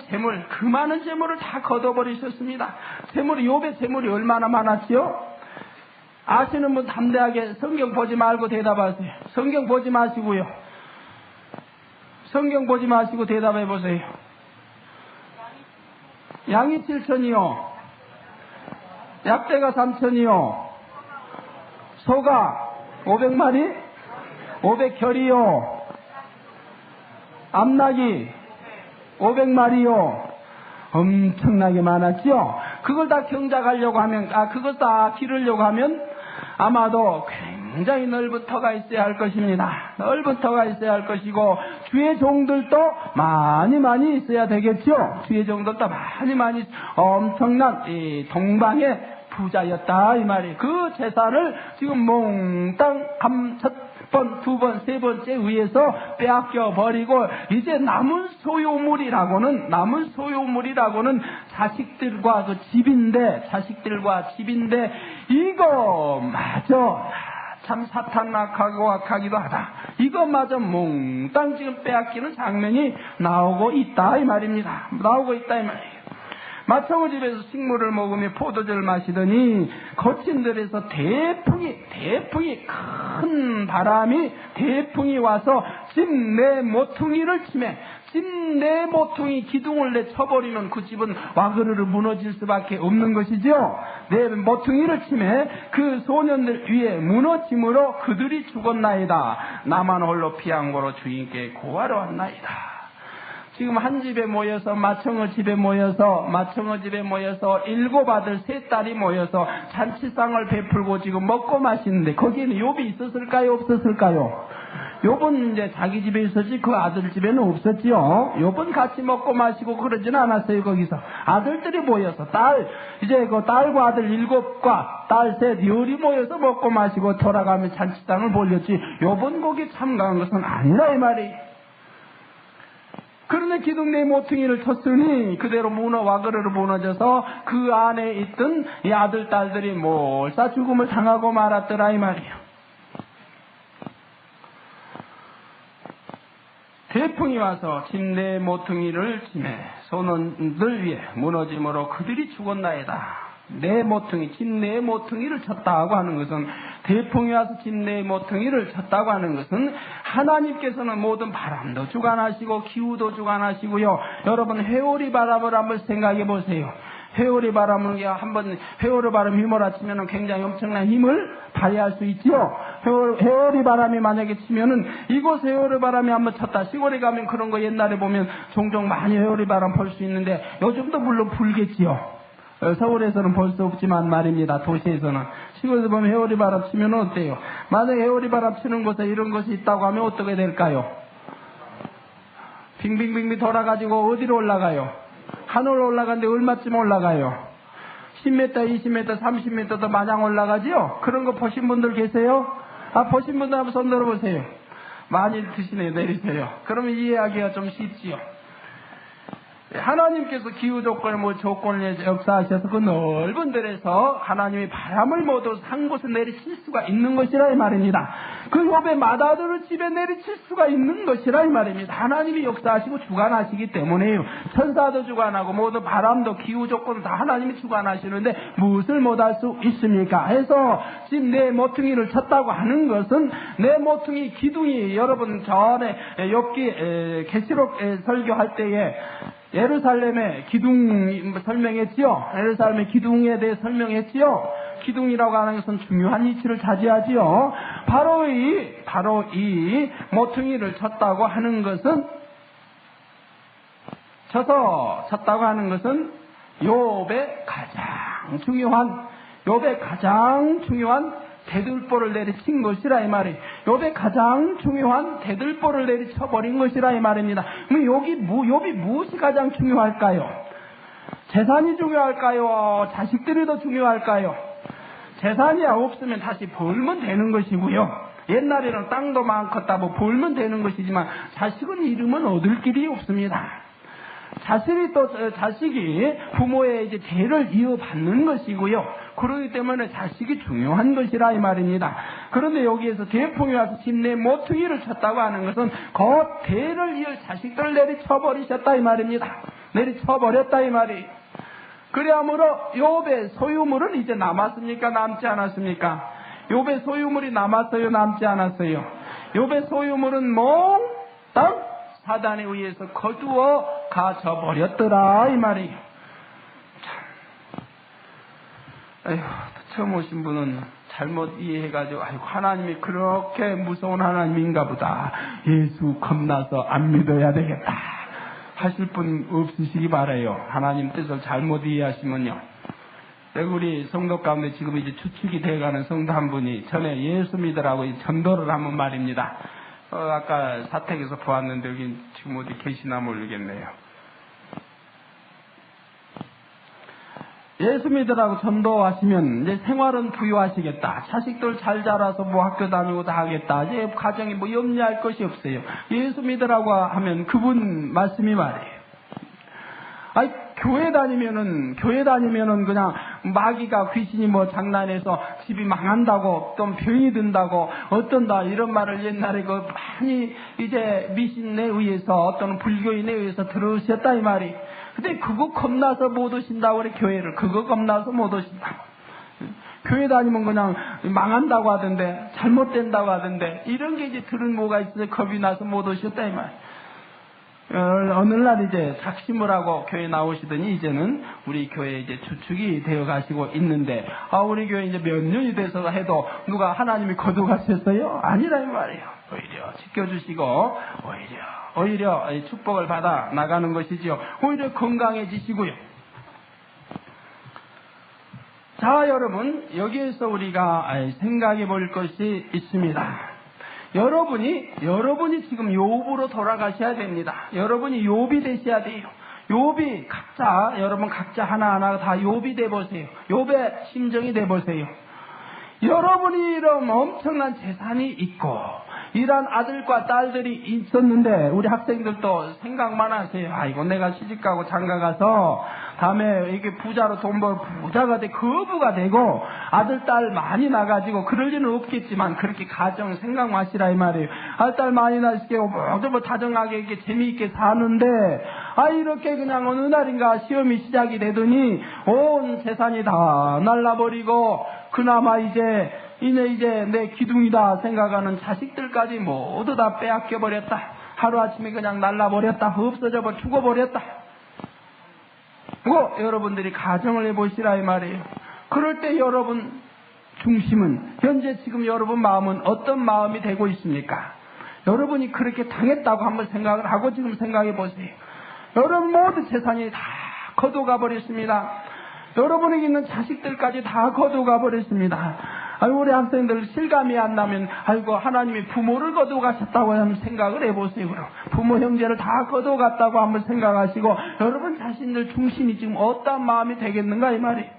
재물을 다 걷어버리셨습니다. 욥의 재물이 얼마나 많았지요? 아시는 분 담대하게 성경 보지 말고 대답하세요. 성경 보지 마시고요. 성경 보지 마시고 대답해 보세요. 양이 7,000이요. 약대가 3,000이요. 소가 500마리? 500결이요. 암낙이 500마리요. 엄청나게 많았죠. 그걸 다 경작하려고 하면, 그걸 다 기르려고 하면 아마도 굉장히 넓은 터가 있어야 할 것입니다. 넓은 터가 있어야 할 것이고, 주의 종들도 많이 있어야 되겠죠. 주의 종들도 많이 엄청난 이 동방의 부자였다 이 말이에요. 그 재산을 지금 몽땅 첫 번, 두 번, 세 번째 위에서 빼앗겨 버리고, 이제 남은 소유물이라고는 자식들과 집인데 이거마저 참 사탄락하기도 하다. 이것마저 몽땅 지금 빼앗기는 장면이 나오고 있다 이 말입니다. 맏형의 집에서 식물을 먹으며 포도주를 마시더니 거친 들에서 대풍이 큰 바람이 와서 집 내 모퉁이를 치매, 집 내 모퉁이 기둥을 쳐버리면 그 집은 와그르르 무너질 수밖에 없는 것이죠. 내 모퉁이를 치매 그 소년들 위에 무너짐으로 그들이 죽었나이다. 나만 홀로 피한 거로 주인께 고하러 왔나이다. 지금 한 집에 모여서 마청어 집에 모여서 7 아들 3 딸이 모여서 잔치상을 베풀고 지금 먹고 마시는데 거기에는 욥이 있었을까요? 없었을까요? 욥은 이제 자기 집에 있었지 그 아들 집에는 없었지요. 욥은 같이 먹고 마시고 그러진 않았어요. 거기서 아들들이 모여서 이제 그 딸과 아들 7과 딸 3 열이 모여서 먹고 마시고 돌아가며 잔치상을 벌렸지 욥은 거기 참가한 것은 아니라 이 말이. 그런데 기둥내 모퉁이를 쳤으니 그대로 와그레로 무너져서 그 안에 있던 이 아들 딸들이 몰사 죽음을 당하고 말았더라 이 말이에요. 태풍이 와서 집내 모퉁이를 치매 소년들 위에 무너짐으로 그들이 죽었나이다. 집내 모퉁이를 쳤다 하고 하는 것은 태풍이 와서 집내 모퉁이를 쳤다고 하는 것은 하나님께서는 모든 바람도 주관하시고 기후도 주관하시고요. 여러분 회오리 바람을 한번 생각해 보세요. 회오리 바람을 회오리 바람 휘몰아치면 굉장히 엄청난 힘을 발휘할 수 있지요. 회오리 바람이 만약에 치면은 이곳 회오리 바람이 한번 쳤다. 시골에 가면 그런 거 옛날에 보면 종종 많이 회오리 바람 볼 수 있는데 요즘도 물론 불겠지요. 서울에서는 볼 수 없지만 말입니다. 도시에서는. 시골에서 보면 회오리 바람 치면 어때요? 만약에 회오리 바람 치는 곳에 이런 것이 있다고 하면 어떻게 될까요? 빙빙빙빙 돌아가지고 어디로 올라가요? 하늘로 올라가는데 얼마쯤 올라가요? 10m, 20m, 30m도 마냥 올라가지요? 그런 거 보신 분들 계세요? 보신 분들 한번 손 들어보세요. 많이 드시네요. 내리세요. 그러면 이해하기가 좀 쉽지요. 하나님께서 기후 조건을 역사하셔서 그 넓은 들에서 하나님이 바람을 모두 한 곳에 내리칠 수가 있는 것이라 이 말입니다. 그 욥의 맏아들을 집에 내리칠 수가 있는 것이라 이 말입니다. 하나님이 역사하시고 주관하시기 때문에요. 천사도 주관하고 모두 바람도 기후 조건도 다 하나님이 주관하시는데 무엇을 못할 수 있습니까? 해서 지금 내 모퉁이를 쳤다고 하는 것은 내 모퉁이 기둥이 여러분 전에 욥기 계시록 설교할 때에 예루살렘의 기둥 설명했지요. 예루살렘의 기둥에 대해 설명했지요. 기둥이라고 하는 것은 중요한 위치를 차지하지요. 바로 이 모퉁이를 쳤다고 하는 것은 쳤다고 하는 것은 욥의 가장 중요한 대들보를 내리친 것이라 이 말이. 욥의 가장 중요한 대들보를 내리쳐버린 것이라 이 말입니다. 그럼 욥이 무엇이 가장 중요할까요? 재산이 중요할까요? 자식들이 더 중요할까요? 재산이 없으면 다시 벌면 되는 것이고요. 옛날에는 땅도 많겠다 벌면 되는 것이지만 자식은 잃으면 얻을 길이 없습니다. 자식이 부모의 이제 대를 이어받는 것이고요. 그러기 때문에 자식이 중요한 것이라 이 말입니다. 그런데 여기에서 태풍이 와서 집내 모퉁이를 쳤다고 하는 것은 그 대를 이을 자식들을 내리쳐버리셨다 이 말입니다. 내리쳐버렸다 이 말이. 그래야므로 욥의 소유물은 이제 남았습니까? 남지 않았습니까? 욥의 소유물이 남았어요? 남지 않았어요? 욥의 소유물은 몽땅 사단에 의해서 거두어 가져버렸더라 이 말이에요. 참, 처음 오신 분은 잘못 이해해가지고 하나님이 그렇게 무서운 하나님인가 보다. 예수 겁나서 안 믿어야 되겠다 하실 분 없으시기 바라요. 하나님 뜻을 잘못 이해하시면요. 우리 성도 가운데 지금 이제 추측이 돼가는 성도 한 분이 전에 예수 믿으라고 전도를 하면 말입니다. 아까 사택에서 보았는데 여기 지금 어디 계시나 모르겠네요. 예수 믿으라고 전도하시면 이제 생활은 부유하시겠다. 자식들 잘 자라서 학교 다니고 다 하겠다. 이제 가정에 염려할 것이 없어요. 예수 믿으라고 하면 그분 말씀이 말이에요. 교회 다니면은 그냥 마귀가 귀신이 장난해서 집이 망한다고 또 병이 든다고 어떤다 이런 말을 옛날에 많이 이제 미신에 의해서 또는 불교인에 의해서 들으셨다 이 말이. 근데 그거 겁나서 못 오신다고 그래. 교회를 그거 겁나서 못 오신다고. 교회 다니면 그냥 망한다고 하던데 잘못된다고 하던데 이런 게 이제 들은 뭐가 있어서 겁이 나서 못 오셨다 이 말. 어느 날 이제 작심을 하고 교회 나오시더니 이제는 우리 교회 이제 주축이 되어 가시고 있는데 우리 교회 이제 몇 년이 돼서 해도 누가 하나님이 거둬가셨어요? 아니라 이 말이에요. 오히려 지켜주시고 오히려 축복을 받아 나가는 것이지요. 오히려 건강해지시고요. 자, 여러분, 여기에서 우리가 생각해 볼 것이 있습니다. 여러분이 지금 욥으로 돌아가셔야 됩니다. 여러분이 욥이 되셔야 돼요. 욥이 여러분 각자 하나하나 다 욥이 돼보세요. 욥의 심정이 돼보세요. 여러분이 이런 엄청난 재산이 있고 이런 아들과 딸들이 있었는데 우리 학생들도 생각만 하세요. 아이고 내가 시집가고 장가가서 다음에 이게 부자로 돈 벌 부자가 돼 거부가 되고 아들 딸 많이 나가지고 그럴 리는 없겠지만 그렇게 가정 생각 마시라 이 말이에요. 아들 딸 많이 나시고 뭐 다정하게 이렇게 재미있게 사는데 이렇게 그냥 어느 날인가 시험이 시작이 되더니 온 재산이 다 날라버리고 그나마 이제 내 기둥이다 생각하는 자식들까지 모두 다 빼앗겨버렸다. 하루아침에 그냥 날라버렸다. 없어져 죽어버렸다. 여러분들이 가정을 해보시라 이 말이에요. 그럴 때 여러분 중심은 현재 지금 여러분 마음은 어떤 마음이 되고 있습니까? 여러분이 그렇게 당했다고 한번 생각을 하고 지금 생각해 보세요. 여러분 모든 재산이 다 거둬가 버렸습니다. 여러분에게 있는 자식들까지 다 거둬가 버렸습니다. 우리 학생들 실감이 안 나면 하나님이 부모를 거둬가셨다고 한번 생각을 해보세요. 그럼 부모 형제를 다 거둬갔다고 한번 생각하시고 여러분 자신들 중심이 지금 어떤 마음이 되겠는가 이 말이에요.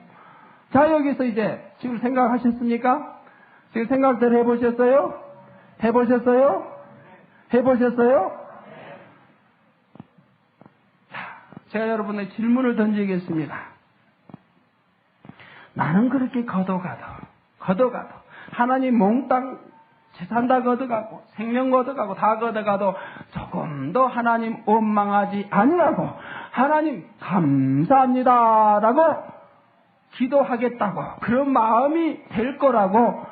자, 여기서 이제 지금 생각하셨습니까? 지금 생각들 해보셨어요? 자, 제가 여러분의 질문을 던지겠습니다. 나는 그렇게 거둬가도 하나님 몽땅 재산 다 걷어가고 생명 걷어가고 다 걷어가도 조금도 하나님 원망하지 아니라고 하나님 감사합니다 라고 기도하겠다고 그런 마음이 될 거라고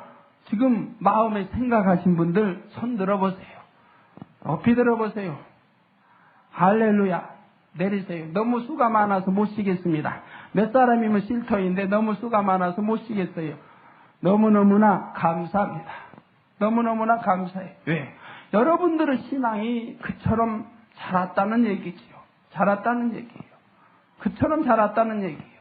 지금 마음에 생각하신 분들 손 들어보세요. 높이 들어보세요. 할렐루야. 내리세요. 너무 수가 많아서 못 쉬겠습니다. 몇 사람이면 쉴터인데 너무 수가 많아서 못 쉬겠어요. 너무너무나 감사합니다. 너무너무나 감사해요. 왜? 여러분들의 신앙이 그처럼 자랐다는 얘기지요. 그처럼 자랐다는 얘기예요.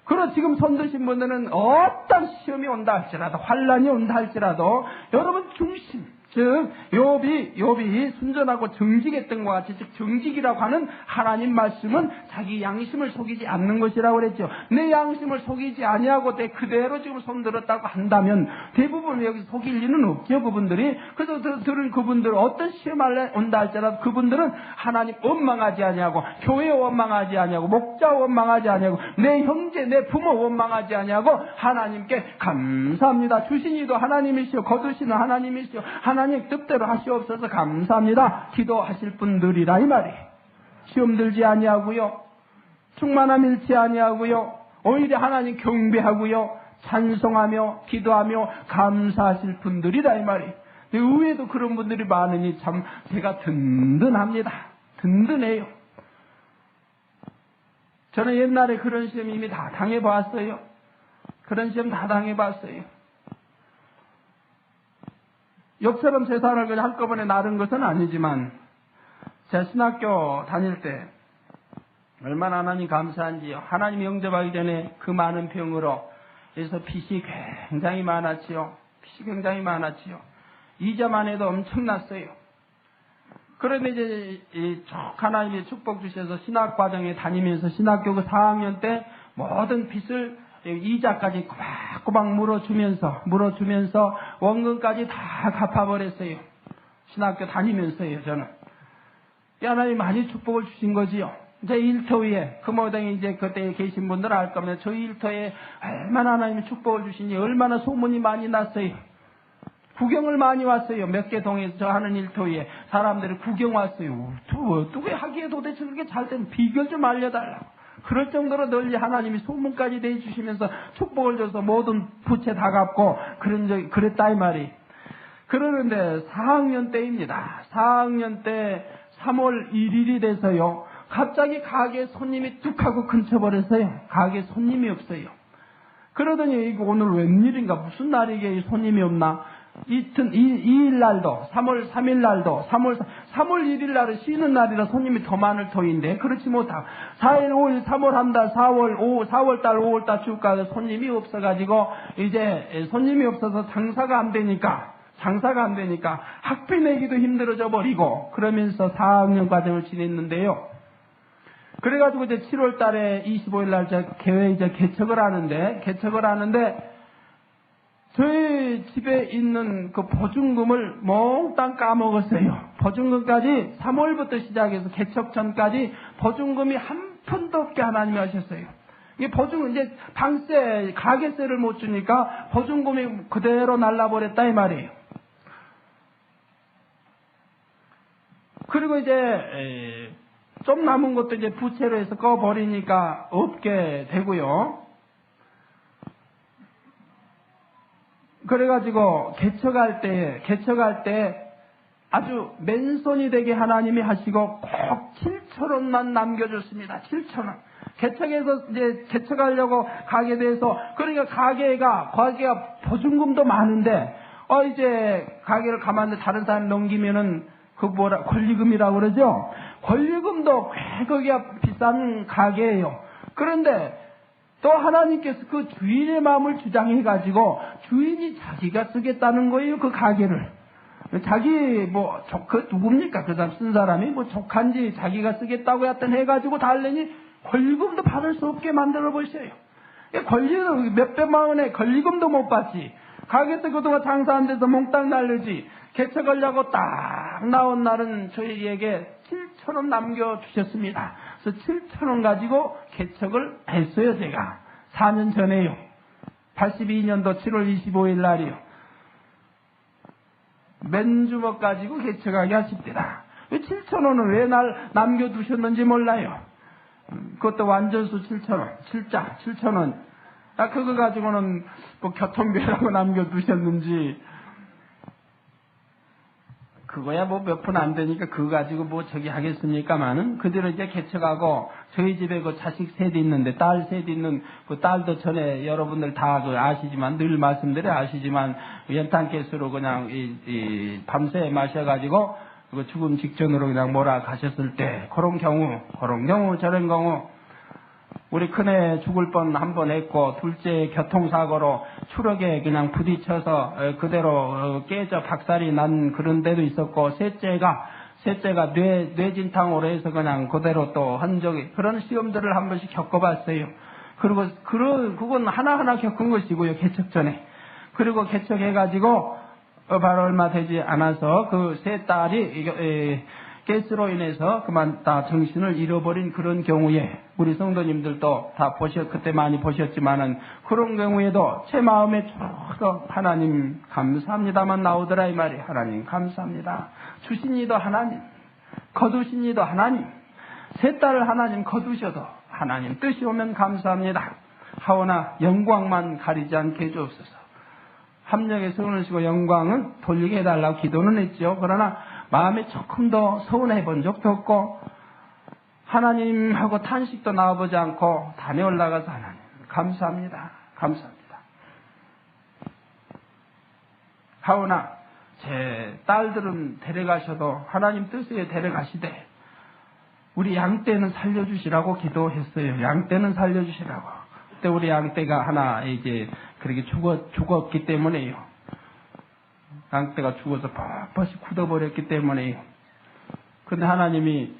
그리고 지금 손 드신 분들은 어떤 시험이 온다 할지라도 환란이 온다 할지라도 여러분 중심 즉 욥이 순전하고 정직했던 것 같이 즉 정직이라고 하는 하나님 말씀은 자기 양심을 속이지 않는 것이라고 그랬죠. 내 양심을 속이지 아니하고 내 그대로 지금 손들었다고 한다면 대부분 여기 속일 리는 없죠. 그분들이 그래서 들은 그분들 어떤 시험을 온다 할지라도 그분들은 하나님 원망하지 아니하고 교회 원망하지 아니하고 목자 원망하지 아니하고 내 형제 내 부모 원망하지 아니하고 하나님께 감사합니다. 주신 이도 하나님이시오 거두시는 하나님이시오 하나님 뜻대로 하시옵소서 감사합니다. 기도하실 분들이라 이 말이에요. 시험 들지 아니하고요. 충만함 잃지 아니하고요. 오히려 하나님 경배하고요. 찬송하며 기도하며 감사하실 분들이라 이 말이에요. 의외도 그런 분들이 많으니 참 제가 든든합니다. 든든해요. 저는 옛날에 그런 시험 이미 다 당해봤어요. 그런 시험 다 당해봤어요. 욕처럼 재산을 그냥 한꺼번에 나른 것은 아니지만 제가 신학교 다닐 때 얼마나 하나님 감사한지요. 하나님 영접하기 전에 그 많은 병으로 그래서 빚이 굉장히 많았지요. 이자만 해도 엄청났어요. 그런데 이제 쭉 하나님이 축복 주셔서 신학 과정에 다니면서 신학교 그 4학년 때 모든 빚을 이자까지 꼬박꼬박 물어주면서 원금까지 다 갚아버렸어요. 신학교 다니면서요. 저는 하나님 많이 축복을 주신 거지요. 제 일터에 금호당에 이제 그때 계신 분들 알 겁니다. 저희 일터에 얼마나 하나님이 축복을 주시니 얼마나 소문이 많이 났어요. 구경을 많이 왔어요. 몇 개 동에서 저 하는 일터에 사람들이 구경 왔어요. 어떻게 하기에 도대체 그렇게 잘 된 비결 좀 알려달라고. 그럴 정도로 널리 하나님이 소문까지 내주시면서 축복을 줘서 모든 부채 다 갚고 그랬다 이 말이. 그러는데 4학년 때입니다. 4학년 때 3월 1일이 돼서요. 갑자기 가게에 손님이 뚝 하고 근처버렸어요. 가게에 손님이 없어요. 그러더니 이거 오늘 웬일인가 무슨 날이게 손님이 없나. 2일 날도, 3월 3일 날도, 3월 1일 날은 쉬는 날이라 손님이 더 많을 터인데, 그렇지 못하고, 4일, 5일, 3월 한 달, 4월 달, 5월 달 주가 손님이 없어가지고, 이제 손님이 없어서 장사가 안 되니까, 학비 내기도 힘들어져 버리고, 그러면서 4학년 과정을 지냈는데요. 그래가지고 이제 7월 달에 25일 날 이제 개척을 하는데, 저희 집에 있는 그 보증금을 몽땅 까먹었어요. 보증금까지 3월부터 시작해서 개척 전까지 보증금이 한 푼도 없게 하나님이 하셨어요. 이게 보증금, 이제 방세, 가게세를 못 주니까 보증금이 그대로 날라버렸다 이 말이에요. 그리고 이제 좀 남은 것도 이제 부채로 해서 꺼버리니까 없게 되고요. 그래가지고 개척할 때 아주 맨손이 되게 하나님이 하시고 꼭 7,000원만 남겨줬습니다. 7,000원. 개척해서 이제 개척하려고 가게 돼서, 그러니까 가게가 보증금도 많은데, 이제 가게를 가만히 다른 사람 넘기면은 권리금이라고 그러죠? 권리금도 꽤 거기가 비싼 가게예요. 그런데 또 하나님께서 그 주인의 마음을 주장해가지고 주인이 자기가 쓰겠다는 거예요, 그 가게를. 그 누굽니까? 그 사람 쓴 사람이 족한지 자기가 쓰겠다고 하여튼 해가지고 달래니 권리금도 받을 수 없게 만들어 버렸어요. 권리금 몇백만 원에 권리금도 못 받지. 가게도 그동안 장사 안 돼서 몽땅 날르지. 개척하려고 딱 나온 날은 저희에게 7,000원 남겨주셨습니다. 그래서 7,000원 가지고 개척을 했어요, 제가. 4년 전에요. 82년도 7월 25일 날이요. 맨주먹 가지고 개척하게 하십니다. 7,000원은 왜 날 남겨두셨는지 몰라요. 그것도 완전수 7,000원, 7,000원. 그거 가지고는 교통비라고 남겨두셨는지, 그거야 몇 푼 안 되니까 그거 가지고 하겠습니까만은, 그대로 이제 개척하고, 저희 집에 그 자식 셋이 있는데, 딸 셋이 있는 그 딸도 전에 여러분들 다 아시지만, 늘 말씀드려 아시지만, 연탄가스로 그냥 밤새 마셔가지고, 그 죽음 직전으로 그냥 몰아가셨을 때, 그런 경우, 저런 경우, 우리 큰애 죽을 뻔 한 번 했고, 둘째 교통사고로 추럭에 그냥 부딪혀서 그대로 깨져 박살이 난 그런 데도 있었고, 셋째가 뇌진탕으로 해서 그냥 그대로 또 한 적이, 그런 시험들을 한 번씩 겪어봤어요. 그리고 그건 하나하나 겪은 것이고요, 개척 전에. 그리고 개척해가지고 바로 얼마 되지 않아서 그 세 딸이 가스로 인해서 그만 다 정신을 잃어버린 그런 경우에, 우리 성도님들도 다 그때 많이 보셨지만은, 그런 경우에도 제 마음에 하나님 감사합니다만 나오더라 이 말이. 하나님 감사합니다. 주신 이도 하나님, 거두신 이도 하나님, 세 딸을 하나님 거두셔도 하나님 뜻이 오면 감사합니다. 하오나 영광만 가리지 않게 해주옵소서. 합력의 서운을 시고 영광은 돌리게 해달라고 기도는 했죠. 그러나 마음에 조금 더 서운해 본 적도 없고, 하나님하고 탄식도 나와보지 않고 단에 올라가서 하나님 감사합니다. 하오나 제 딸들은 데려가셔도 하나님 뜻에 데려가시되, 우리 양떼는 살려주시라고 기도했어요. 양떼는 살려주시라고. 그때 우리 양떼가 하나 이제 그렇게 죽었기 때문에요. 양떼가 죽어서 뻣뻣이 굳어버렸기 때문에요. 근데 하나님이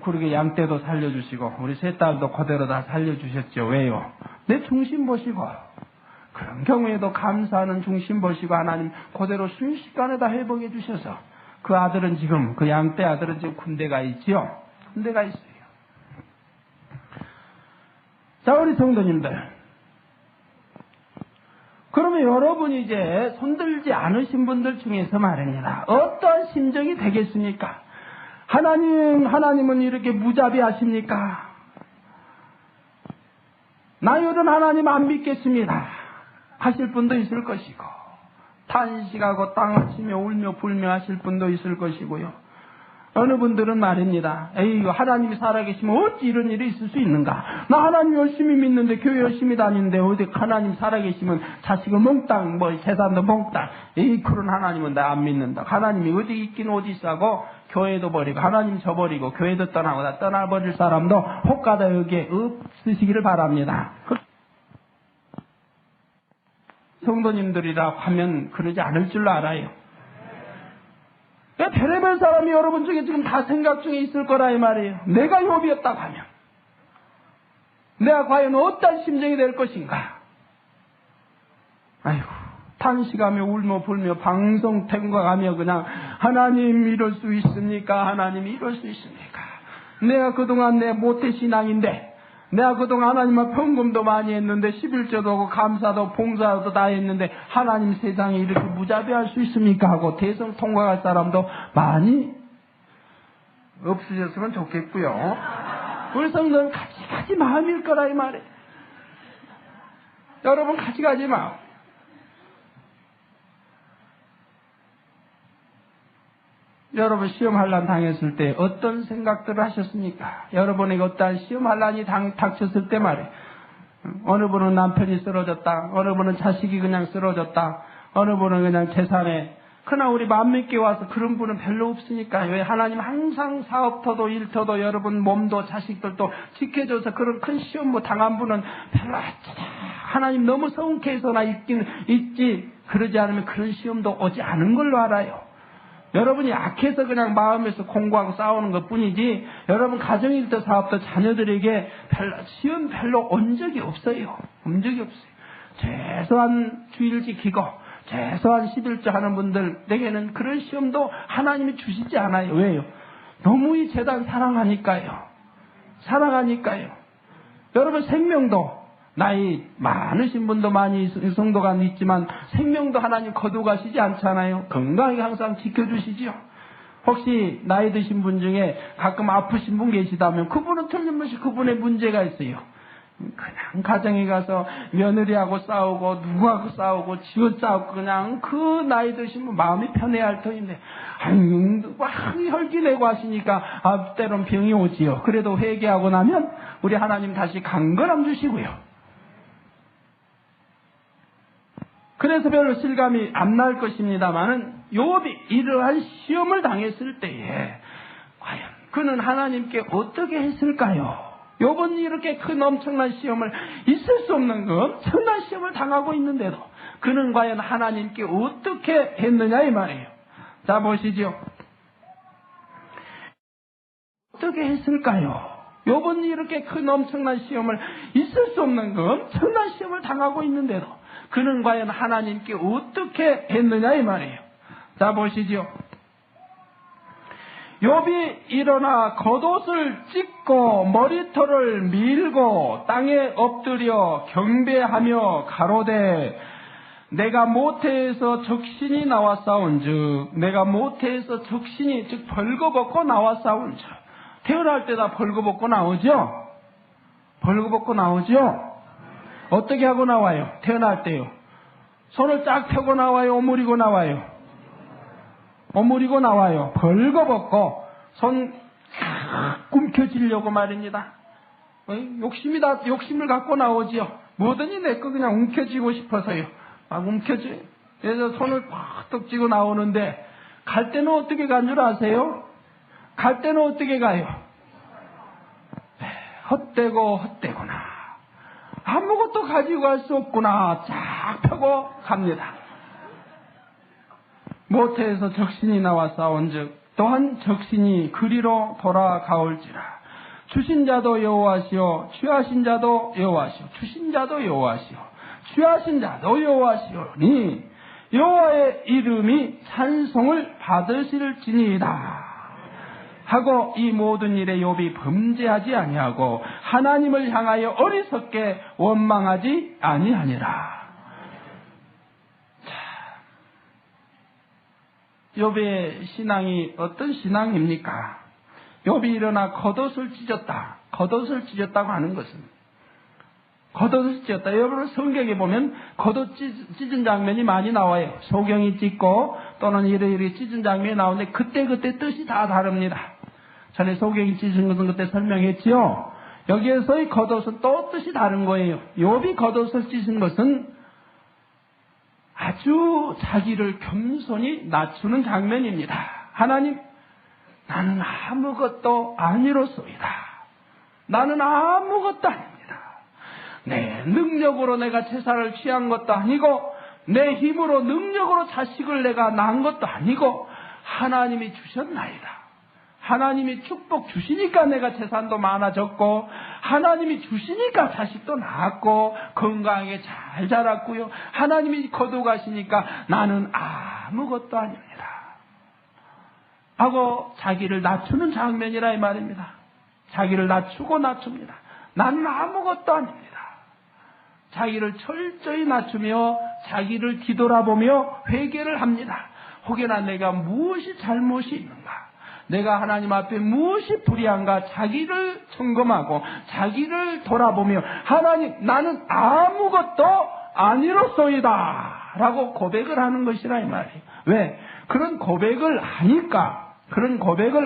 그렇게 양떼도 살려주시고 우리 세 딸도 그대로 다 살려주셨죠. 왜요? 내 중심 보시고, 그런 경우에도 감사하는 중심 보시고 하나님 그대로 순식간에 다 회복해 주셔서, 그 아들은 지금, 그 양떼 아들은 지금 군대가 있지요. 군대가 있어요. 자, 우리 성도님들, 그러면 여러분이 이제 손들지 않으신 분들 중에서 말입니다. 어떤 심정이 되겠습니까? 하나님은 이렇게 무자비하십니까? 나열은 하나님 안 믿겠습니다 하실 분도 있을 것이고, 탄식하고 땅을 치며 울며 불며 하실 분도 있을 것이고요. 어느 분들은 말입니다. 에이, 하나님이 살아계시면 어찌 이런 일이 있을 수 있는가? 나 하나님 열심히 믿는데, 교회 열심히 다니는데, 어디 하나님 살아계시면 자식을 몽땅, 재산도 몽땅. 에이, 그런 하나님은 나 안 믿는다. 하나님이 어디 있긴 어디 있어 하고, 교회도 버리고, 하나님 저버리고, 교회도 떠나고, 다 떠나버릴 사람도 혹가다 여기에 없으시기를 바랍니다. 성도님들이라 하면 그러지 않을 줄로 알아요. 별의별 사람이 여러분 중에 지금 다 생각 중에 있을 거라 이 말이에요. 내가 욥이었다고 하면 내가 과연 어떤 심정이 될 것인가? 아이고, 탄식하며 울며 불며 방송 생각하며 그냥 하나님 이럴 수 있습니까? 하나님 이럴 수 있습니까? 내가 그동안 내 모태신앙인데, 내가 그동안 하나님과 평금도 많이 했는데, 11조도 하고 감사도 봉사도 다 했는데 하나님 세상에 이렇게 무자비할 수 있습니까? 하고 대성 통과할 사람도 많이 없으셨으면 좋겠고요. 우리 성도는 가지가지 마음일 거라 이 말이에요. 여러분 가지가지 마음. 여러분 시험 환난 당했을 때 어떤 생각들을 하셨습니까? 여러분에게 어떠한 시험 환난이 닥쳤을 때 말이에요. 어느 분은 남편이 쓰러졌다. 어느 분은 자식이 그냥 쓰러졌다. 어느 분은 그냥 재산에. 그러나 우리 마음 믿게 와서 그런 분은 별로 없으니까. 왜? 하나님 항상 사업터도 일터도 여러분 몸도 자식들도 지켜줘서 그런 큰 시험 당한 분은 별로 없잖아. 하나님 너무 성쾌해서나 있긴 있지. 그러지 않으면 그런 시험도 오지 않은 걸로 알아요. 여러분이 약해서 그냥 마음에서 공부하고 싸우는 것 뿐이지, 여러분 가정일터 사업도 자녀들에게 시험 별로 온 적이 없어요. 온 적이 없어요. 최소한 주일 지키고 최소한 11조 하는 분들에게는 그런 시험도 하나님이 주시지 않아요. 왜요? 너무 이 재단 사랑하니까요. 사랑하니까요. 여러분 생명도 나이 많으신 분도 많이 성도가 있지만 생명도 하나님 거두가시지 않잖아요. 건강하게 항상 지켜주시지요. 혹시 나이 드신 분 중에 가끔 아프신 분 계시다면 그분은 틀림없이 그분의 문제가 있어요. 그냥 가정에 가서 며느리하고 싸우고 누구하고 싸우고 지어 싸우고 그냥 그 나이 드신 분 마음이 편해야 할 터인데 혈기 내고 하시니까 때론 병이 오지요. 그래도 회개하고 나면 우리 하나님 다시 강건함 주시고요. 그래서 별로 실감이 안 날 것입니다만은 욥이 이러한 시험을 당했을 때에 과연 그는 하나님께 어떻게 했을까요? 욥은 이렇게 큰 엄청난 시험을, 있을 수 없는 그 엄청난 시험을 당하고 있는데도 그는 과연 하나님께 어떻게 했느냐 이 말이에요. 자 보시죠. 어떻게 했을까요? 욥은 이렇게 큰 엄청난 시험을, 있을 수 없는 그 엄청난 시험을 당하고 있는데도 그는 과연 하나님께 어떻게 했느냐 이 말이에요. 자 보시죠. 욥이 일어나 겉옷을 찢고 머리털을 밀고 땅에 엎드려 경배하며 가로되 내가 모태에서 적신이 나와 싸운즉, 내가 모태에서 적신이 즉 벌거벗고 나와 싸운즉. 태어날 때 다 벌거벗고 나오죠? 벌거벗고 나오죠? 어떻게 하고 나와요? 태어날 때요. 손을 쫙 펴고 나와요? 오므리고 나와요? 오므리고 나와요. 벌거벗고 손 움켜쥐려고 말입니다. 욕심을 갖고 나오지요. 뭐든지 내 거 그냥 움켜쥐고 싶어서요. 막 움켜쥐. 그래서 손을 팍 쥐고 나오는데 갈 때는 어떻게 간 줄 아세요? 갈 때는 어떻게 가요? 헛되고 헛되구나. 아무것도 가지고 갈 수 없구나. 쫙 펴고 갑니다. 모태에서 적신이 나와 싸운즉 또한 적신이 그리로 돌아가올지라. 주신 자도 여호와시오 취하신 자도 여호와시오. 주신 자도 여호와시오 취하신 자도 여호와시오니 여호와의 이름이 찬송을 받으실지니이다 하고 이 모든 일에 욥이 범죄하지 아니하고 하나님을 향하여 어리석게 원망하지 아니하니라. 욥의 신앙이 어떤 신앙입니까? 욥이 일어나 겉옷을 찢었다. 겉옷을 찢었다고 하는 것은 겉옷을 찢었다. 여러분 성경에 보면 겉옷 찢은 장면이 많이 나와요. 소경이 찢고 또는 이렇게 찢은 장면이 나오는데 그때 뜻이 다 다릅니다. 전에 소경이 찢은 것은 그때 설명했지요. 여기에서의 겉옷은 또 뜻이 다른 거예요. 욥이 겉옷을 찢은 것은 아주 자기를 겸손히 낮추는 장면입니다. 하나님, 나는 아무것도 아니로소이다. 나는 아무것도 아닙니다. 내 능력으로 내가 제사를 취한 것도 아니고 내 힘으로 능력으로 자식을 내가 낳은 것도 아니고 하나님이 주셨나이다. 하나님이 축복 주시니까 내가 재산도 많아졌고 하나님이 주시니까 자식도 낳았고 건강하게 잘 자랐고요. 하나님이 거두가시니까 나는 아무것도 아닙니다. 하고 자기를 낮추는 장면이라 이 말입니다. 자기를 낮춥니다. 나는 아무것도 아닙니다. 자기를 철저히 낮추며 자기를 뒤돌아보며 회개를 합니다. 혹여나 내가 무엇이 잘못이 있는가? 내가 하나님 앞에 무엇이 불의한가? 자기를 점검하고 자기를 돌아보며 하나님, 나는 아무것도 아니로소이다 라고 고백을 하는 것이라 이 말이에요. 왜? 그런 고백을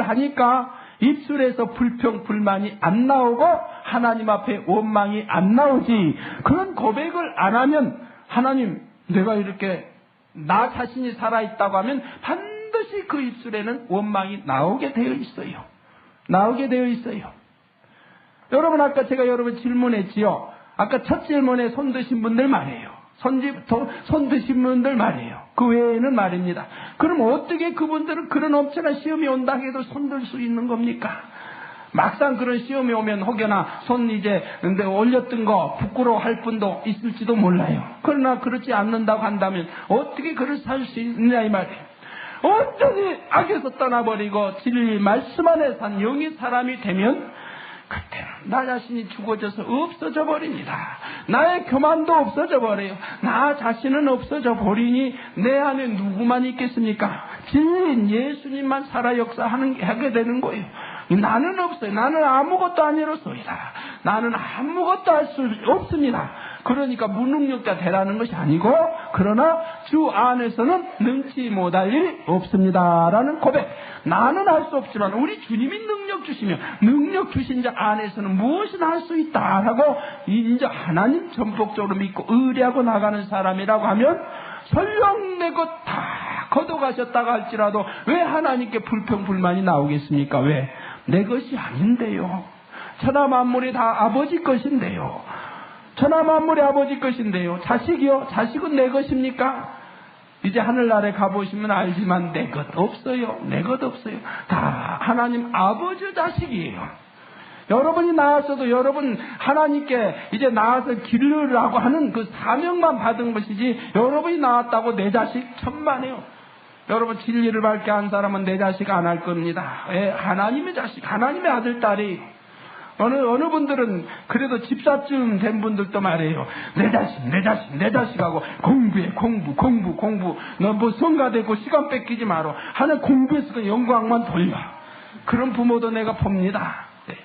하니까 입술에서 불평, 불만이 안 나오고 하나님 앞에 원망이 안 나오지. 그런 고백을 안 하면 하나님, 내가 이렇게 나 자신이 살아있다고 하면 반드시 그 입술에는 원망이 나오게 되어 있어요. 여러분, 아까 제가 여러분 질문했지요. 아까 첫 질문에 손 드신 분들 말이에요. 손 드신 분들 말이에요. 그 외에는 말입니다. 그럼 어떻게 그분들은 그런 엄청난 시험이 온다 해도 손 들 수 있는 겁니까? 막상 그런 시험이 오면 혹여나 손 이제 근데 올렸던 거 부끄러워할 분도 있을지도 몰라요. 그러나 그렇지 않는다고 한다면 어떻게 그를 살 수 있느냐 이 말이에요. 온전히 악에서 떠나버리고 진리 말씀 안에 산 영의 사람이 되면 그때는 나 자신이 죽어져서 없어져 버립니다. 나의 교만도 없어져 버려요. 나 자신은 없어져 버리니 내 안에 누구만 있겠습니까? 진리인 예수님만 살아 하게 되는 거예요. 나는 없어요. 나는 아무것도 아니로소이다. 나는 아무것도 할 수 없습니다. 그러니까 무능력자 되라는 것이 아니고 그러나 주 안에서는 능치 못할 일이 없습니다 라는 고백. 나는 할 수 없지만 우리 주님이 능력 주시며 능력 주신 자 안에서는 무엇이나 할 수 있다라고 이제 하나님 전폭적으로 믿고 의뢰하고 나가는 사람이라고 하면 설령 내 것 다 걷어가셨다가 할지라도 왜 하나님께 불평불만이 나오겠습니까? 왜? 내 것이 아닌데요. 천하 만물이 다 아버지 것인데요. 천하 만물이 아버지 것인데요. 자식이요? 자식은 내 것입니까? 이제 하늘나라에 가보시면 알지만 내 것 없어요. 내 것 없어요. 다 하나님 아버지 자식이에요. 여러분이 나왔어도 여러분 하나님께 이제 나와서 기르라고 하는 그 사명만 받은 것이지 여러분이 나왔다고 내 자식 천만에요. 여러분 진리를 밝게 한 사람은 내 자식 안 할 겁니다. 예, 하나님의 자식, 하나님의 아들, 딸이 어느 분들은 그래도 집사쯤 된 분들도 말이에요. 내 자식하고 공부해, 공부. 너 뭐 성가되고 시간 뺏기지 마라. 하나 공부해서 그 영광만 돌려. 그런 부모도 내가 봅니다. 네.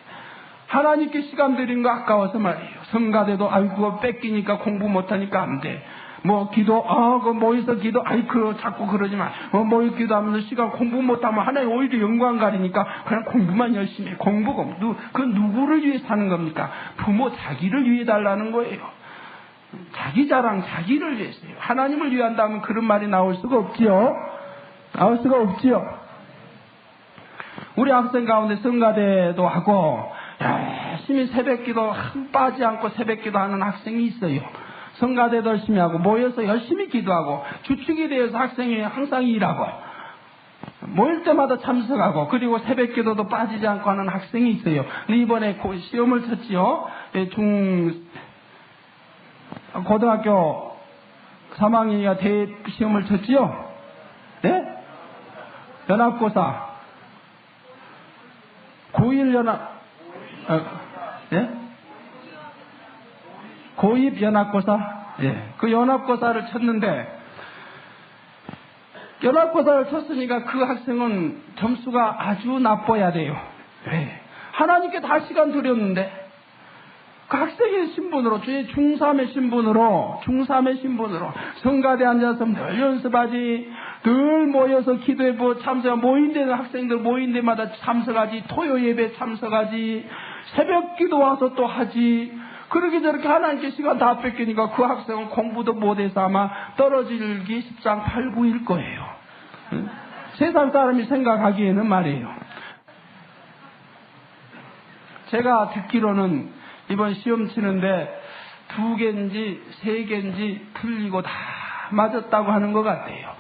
하나님께 시간 들인 거 아까워서 말이에요. 성가대도 아이고 뺏기니까 공부 못하니까 안 돼. 뭐 기도 그 모여서 기도 자꾸 그러지 마. 모여 기도하면서 시간 공부 못하면 하나님 오히려 영광 가리니까 그냥 공부만 열심히 해. 그 누구를 위해 사는 겁니까? 부모 자기를 위해 달라는 거예요. 자기 자랑 자기를 위해서요. 하나님을 위한다면 그런 말이 나올 수가 없지요. 우리 학생 가운데 성가대도 하고 열심히 새벽기도 빠지 않고 새벽기도 하는 학생이 있어요. 성가대도 열심히 하고 모여서 열심히 기도하고 주축이 되어서 학생이 항상 일하고 모일 때마다 참석하고 그리고 새벽기도도 빠지지 않고 하는 학생이 있어요. 근데 이번에 시험을 쳤지요. 고등학교 3학년이가 대시험을 쳤지요. 네? 연합고사 9.1 연합 네? 고입 연합고사? 예. 그 연합고사를 쳤는데, 연합고사를 쳤으니까 그 학생은 점수가 아주 나빠야 돼요. 왜? 하나님께 다 시간 들였는데, 그 학생의 신분으로, 중3의 신분으로 성가대 앉아서 늘 연습하지, 늘 모여서 기도해보 참석, 모임되는 학생들 모임대마다 참석하지, 토요 예배 참석하지, 새벽 기도 와서 또 하지. 그렇게 저렇게 하나님께 시간 다 뺏기니까 그 학생은 공부도 못해서 아마 떨어지기 10장 8, 9일 거예요. 세상 사람이 생각하기에는 말이에요. 제가 듣기로는 이번 시험 치는데 2개인지 3개인지 틀리고 다 맞았다고 하는 것 같아요.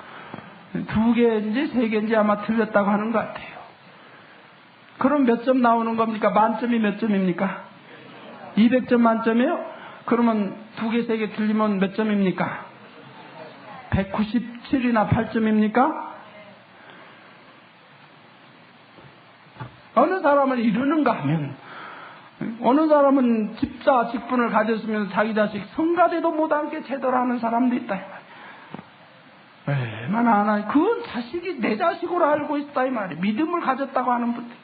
2개인지 3개인지 아마 틀렸다고 하는 것 같아요. 그럼 몇 점 나오는 겁니까? 만점이 몇 점입니까? 200점 만점이에요? 그러면 2개, 3개 틀리면 몇 점입니까? 197이나 8점입니까? 어느 사람은 이러는가 하면, 어느 사람은 집자 직분을 가졌으면 자기 자식 성가대도 못하게 제대로 하는 사람도 있다. 얼마나 하나, 그건 자식이 내 자식으로 알고 있다 이 말이에요. 믿음을 가졌다고 하는 분들,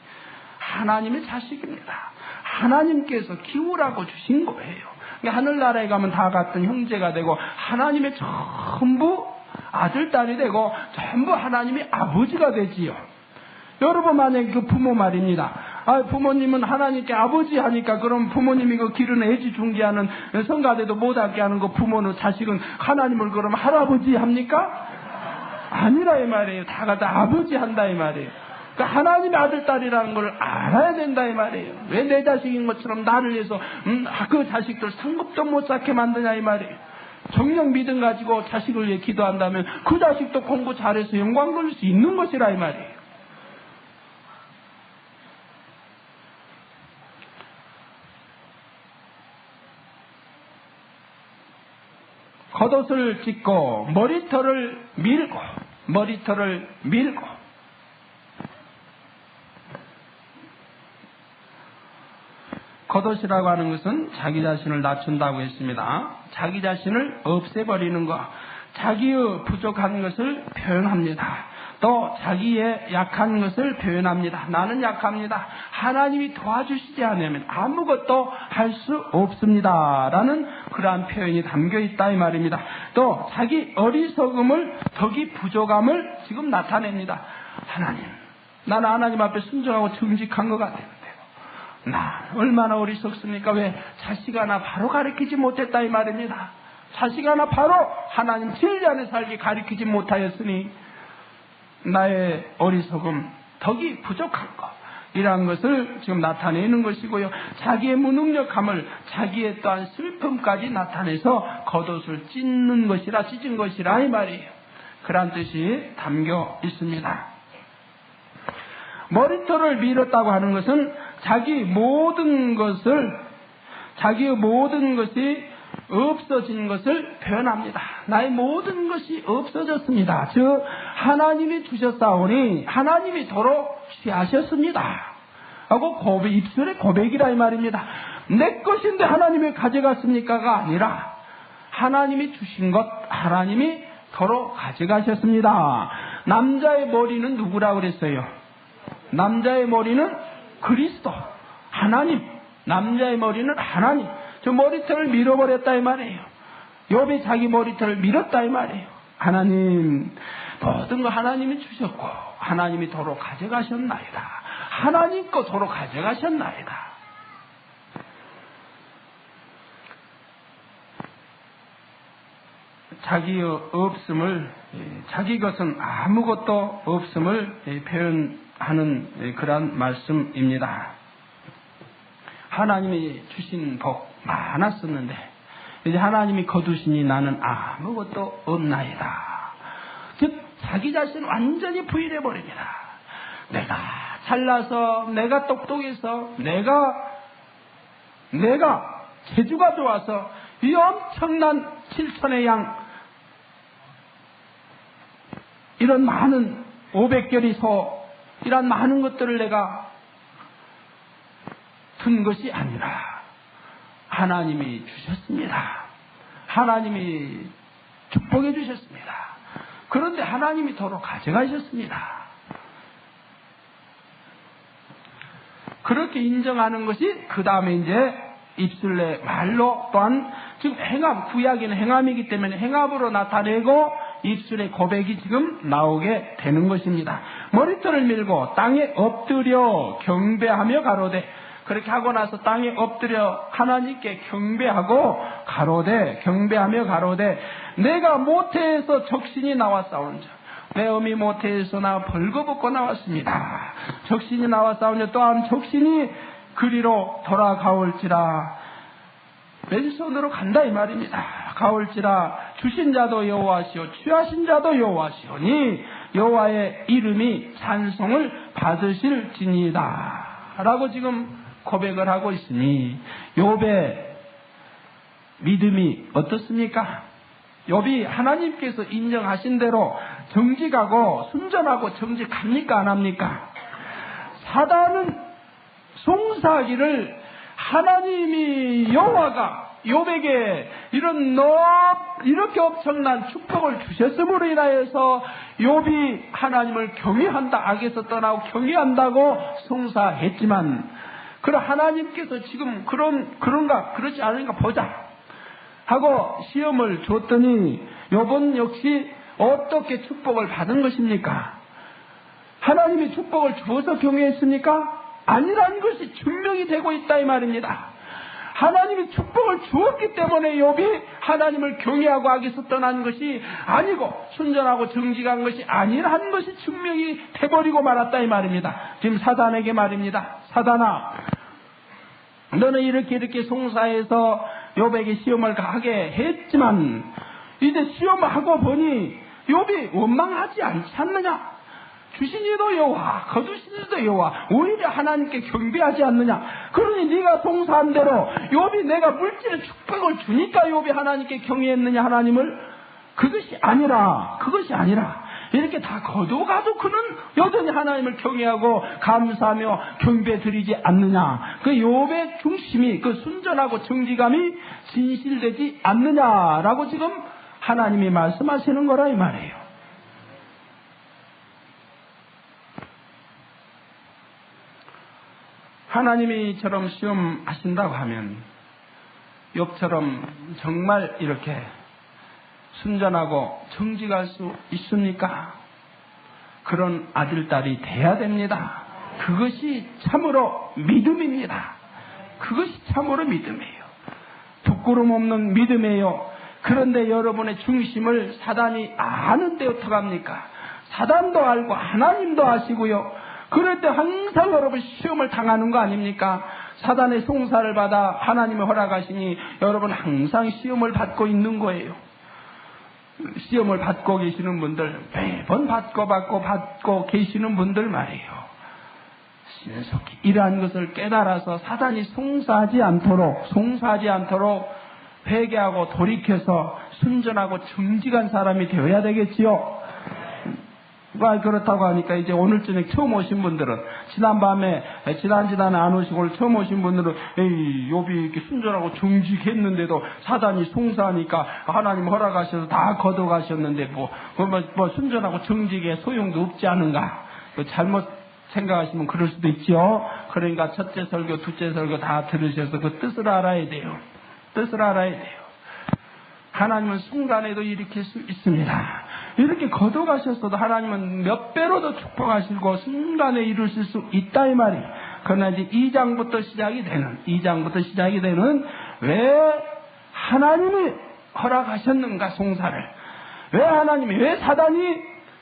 하나님의 자식입니다. 하나님께서 기우라고 주신 거예요. 하늘나라에 가면 다 같은 형제가 되고 하나님의 전부 아들, 딸이 되고 전부 하나님의 아버지가 되지요. 여러분 만약에 그 부모 말입니다. 부모님은 하나님께 아버지 하니까 그럼 부모님이 그 기른 애지 중지하는 성가대도 못하게 하는 그 부모는 자식은 하나님을 그럼 할아버지 합니까? 아니라 이 말이에요. 다 같이 아버지 한다 이 말이에요. 그러니까 하나님의 아들, 딸이라는 걸 알아야 된다 이 말이에요. 왜 내 자식인 것처럼 나를 위해서 그 자식들 상급도 못 쌓게 만드냐 이 말이에요. 정녕 믿음 가지고 자식을 위해 기도한다면 그 자식도 공부 잘해서 영광 돌릴 수 있는 것이라 이 말이에요. 겉옷을 찢고 머리털을 밀고 겉옷이라고 하는 것은 자기 자신을 낮춘다고 했습니다. 자기 자신을 없애버리는 것, 자기의 부족한 것을 표현합니다. 또 자기의 약한 것을 표현합니다. 나는 약합니다. 하나님이 도와주시지 않으면 아무것도 할 수 없습니다. 라는 그러한 표현이 담겨 있다 이 말입니다. 또 자기 어리석음을, 덕이 부족함을 지금 나타냅니다. 하나님, 나는 하나님 앞에 순종하고 정직한 것 같아요. 나 얼마나 어리석습니까? 왜 자식 하나 바로 가르치지 못했다 이 말입니다. 자식 하나 바로 하나님 진리 안에 살게 가르치지 못하였으니 나의 어리석음, 덕이 부족한 것, 이러한 것을 지금 나타내는 것이고요. 자기의 무능력함을, 자기의 또한 슬픔까지 나타내서 겉옷을 찢는 것이라, 찢은 것이라 이 말이에요. 그런 뜻이 담겨 있습니다. 머리털을 밀었다고 하는 것은 자기의 모든 것이 없어진 것을 표현합니다. 나의 모든 것이 없어졌습니다. 즉 하나님이 주셨사오니 하나님이 도로 취하셨습니다. 하고 입술의 고백이라 이 말입니다. 내 것인데 하나님이 가져갔습니까가 아니라 하나님이 주신 것 하나님이 도로 가져가셨습니다. 남자의 머리는 누구라고 그랬어요? 남자의 머리는 그리스도, 하나님. 남자의 머리는 하나님. 저 머리털을 밀어버렸다 이 말이에요. 욥이 자기 머리털을 밀었다 이 말이에요. 하나님, 모든 거 하나님이 주셨고 하나님이 도로 가져가셨나이다. 하나님 거 도로 가져가셨나이다. 자기의 없음을, 자기 것은 아무것도 없음을 표현하는 그러한 말씀입니다. 하나님이 주신 복 많았었는데 이제 하나님이 거두시니 나는 아무것도 없나이다. 즉 자기 자신 완전히 부인해버립니다. 내가 잘나서, 내가 똑똑해서, 내가 재주가 좋아서 이 엄청난 7천의 양, 이런 많은 500결의 소, 이런 많은 것들을 내가 둔 것이 아니라 하나님이 주셨습니다. 하나님이 축복해 주셨습니다. 그런데 하나님이 도로 가져가셨습니다. 그렇게 인정하는 것이 그 다음에 이제 입술의 말로 또한 지금 행함, 구약에는 행함이기 때문에 행함으로 나타내고 입술의 고백이 지금 나오게 되는 것입니다. 머리털을 밀고 땅에 엎드려 경배하며 가로되, 그렇게 하고 나서 땅에 엎드려 하나님께 경배하고 가로되, 경배하며 가로되, 내가 모태에서 적신이 나왔사온즉 내 어미 모태에서 나 벌거벗고 나왔습니다. 적신이 나왔사오니 또한 적신이 그리로 돌아가올지라. 왼손으로 간다 이 말입니다. 가올지라. 주신 자도 여호와시오 취하신 자도 여호와시오니 여호와의 이름이 찬송을 받으실지니이다 라고 지금 고백을 하고 있으니, 욥의 믿음이 어떻습니까? 욥이 하나님께서 인정하신 대로 정직하고 순전하고 정직합니까? 안 합니까? 사단은 송사하기를 하나님이 여호와가 욥에게 이렇게 엄청난 축복을 주셨음으로 인하여서 욥이 하나님을 경외한다, 악에서 떠나고 경외한다고 송사했지만, 그럼 하나님께서 지금 그런가 그렇지 않은가 보자 하고 시험을 줬더니 욥은 역시 어떻게 축복을 받은 것입니까? 하나님이 축복을 주어서 경외했습니까? 아니라는 것이 증명이 되고 있다 이 말입니다. 하나님이 축복을 주었기 때문에 욥이 하나님을 경외하고 악에서 떠난 것이 아니고 순전하고 정직한 것이 아니라는 것이 증명이 돼버리고 말았다 이 말입니다. 지금 사단에게 말입니다. 사단아, 너는 이렇게 송사해서 욥에게 시험을 하게 했지만 이제 시험을 하고 보니 욥이 원망하지 않지 않느냐? 주신 이도 여호와, 거두신 이도 여호와, 오히려 하나님께 경배하지 않느냐? 그러니 네가 송사한 대로 욥이 내가 물질의 축복을 주니까 욥이 하나님께 경외했느냐? 하나님을? 그것이 아니라 이렇게 다 거두어가도 그는 여전히 하나님을 경외하고 감사하며 경배드리지 않느냐? 그 욥의 중심이, 그 순전하고 정직함이 진실되지 않느냐라고 지금 하나님이 말씀하시는 거라 이 말이에요. 하나님이 이처럼 시험하신다고 하면 욥처럼 정말 이렇게 순전하고 정직할 수 있습니까? 그런 아들, 딸이 돼야 됩니다. 그것이 참으로 믿음입니다. 그것이 참으로 믿음이에요. 부끄럼 없는 믿음이에요. 그런데 여러분의 중심을 사단이 아는데 어떡합니까? 사단도 알고 하나님도 아시고요. 그럴 때 항상 여러분 시험을 당하는 거 아닙니까? 사단의 송사를 받아 하나님의 허락하시니 여러분 항상 시험을 받고 있는 거예요. 시험을 받고 계시는 분들, 매번 받고 계시는 분들 말이에요. 신속히 이러한 것을 깨달아서 사단이 송사하지 않도록 회개하고 돌이켜서 순전하고 정직한 사람이 되어야 되겠지요. 그렇다고 하니까 이제 오늘 저녁 처음 오신 분들은 지난밤에 지난주에 안 오시고 오늘 처음 오신 분들은 욥이 이렇게 순전하고 정직했는데도 사단이 송사하니까 하나님 허락하셔서 다 걷어가셨는데 뭐 순전하고 정직에 소용도 없지 않은가? 잘못 생각하시면 그럴 수도 있죠. 그러니까 첫째 설교, 둘째 설교 다 들으셔서 그 뜻을 알아야 돼요. 뜻을 알아야 돼요. 하나님은 순간에도 일으킬 수 있습니다. 이렇게 거둬가셨어도 하나님은 몇 배로 더 축복하시고 순간에 이루실 수 있다 이 말이에요. 그러나 이제 2장부터 시작이 되는 왜 하나님이 허락하셨는가 송사를, 왜 사단이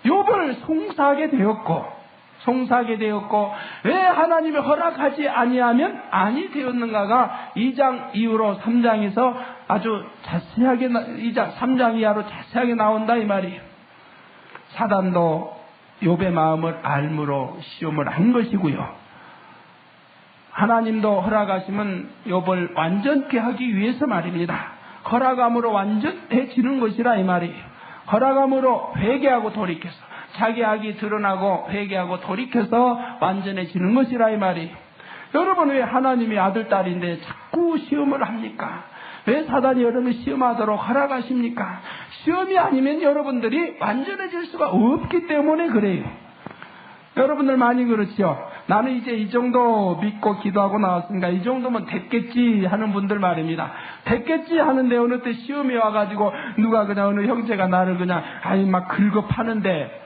욥을 송사하게 되었고 왜 하나님이 허락하지 아니하면 아니 되었는가가 2장 이후로 3장에서 아주 자세하게 2장 3장 이하로 자세하게 나온다 이 말이에요. 사단도 욥의 마음을 알므로 시험을 한 것이고요. 하나님도 허락하시면 욥을 완전케 하기 위해서 말입니다. 허락함으로 완전해지는 것이라 이 말이에요. 허락함으로 회개하고 돌이켜서 자기 악이 드러나고 회개하고 돌이켜서 완전해지는 것이라 이 말이에요. 여러분 왜 하나님이 아들, 딸인데 자꾸 시험을 합니까? 왜 사단이 여러분을 시험하도록 허락하십니까? 시험이 아니면 여러분들이 완전해질 수가 없기 때문에 그래요. 여러분들 많이 그렇죠? 나는 이제 이 정도 믿고 기도하고 나왔으니까 이 정도면 됐겠지 하는 분들 말입니다. 됐겠지 하는데 어느 때 시험이 와가지고 누가 그냥 어느 형제가 나를 그냥 막 긁어파는데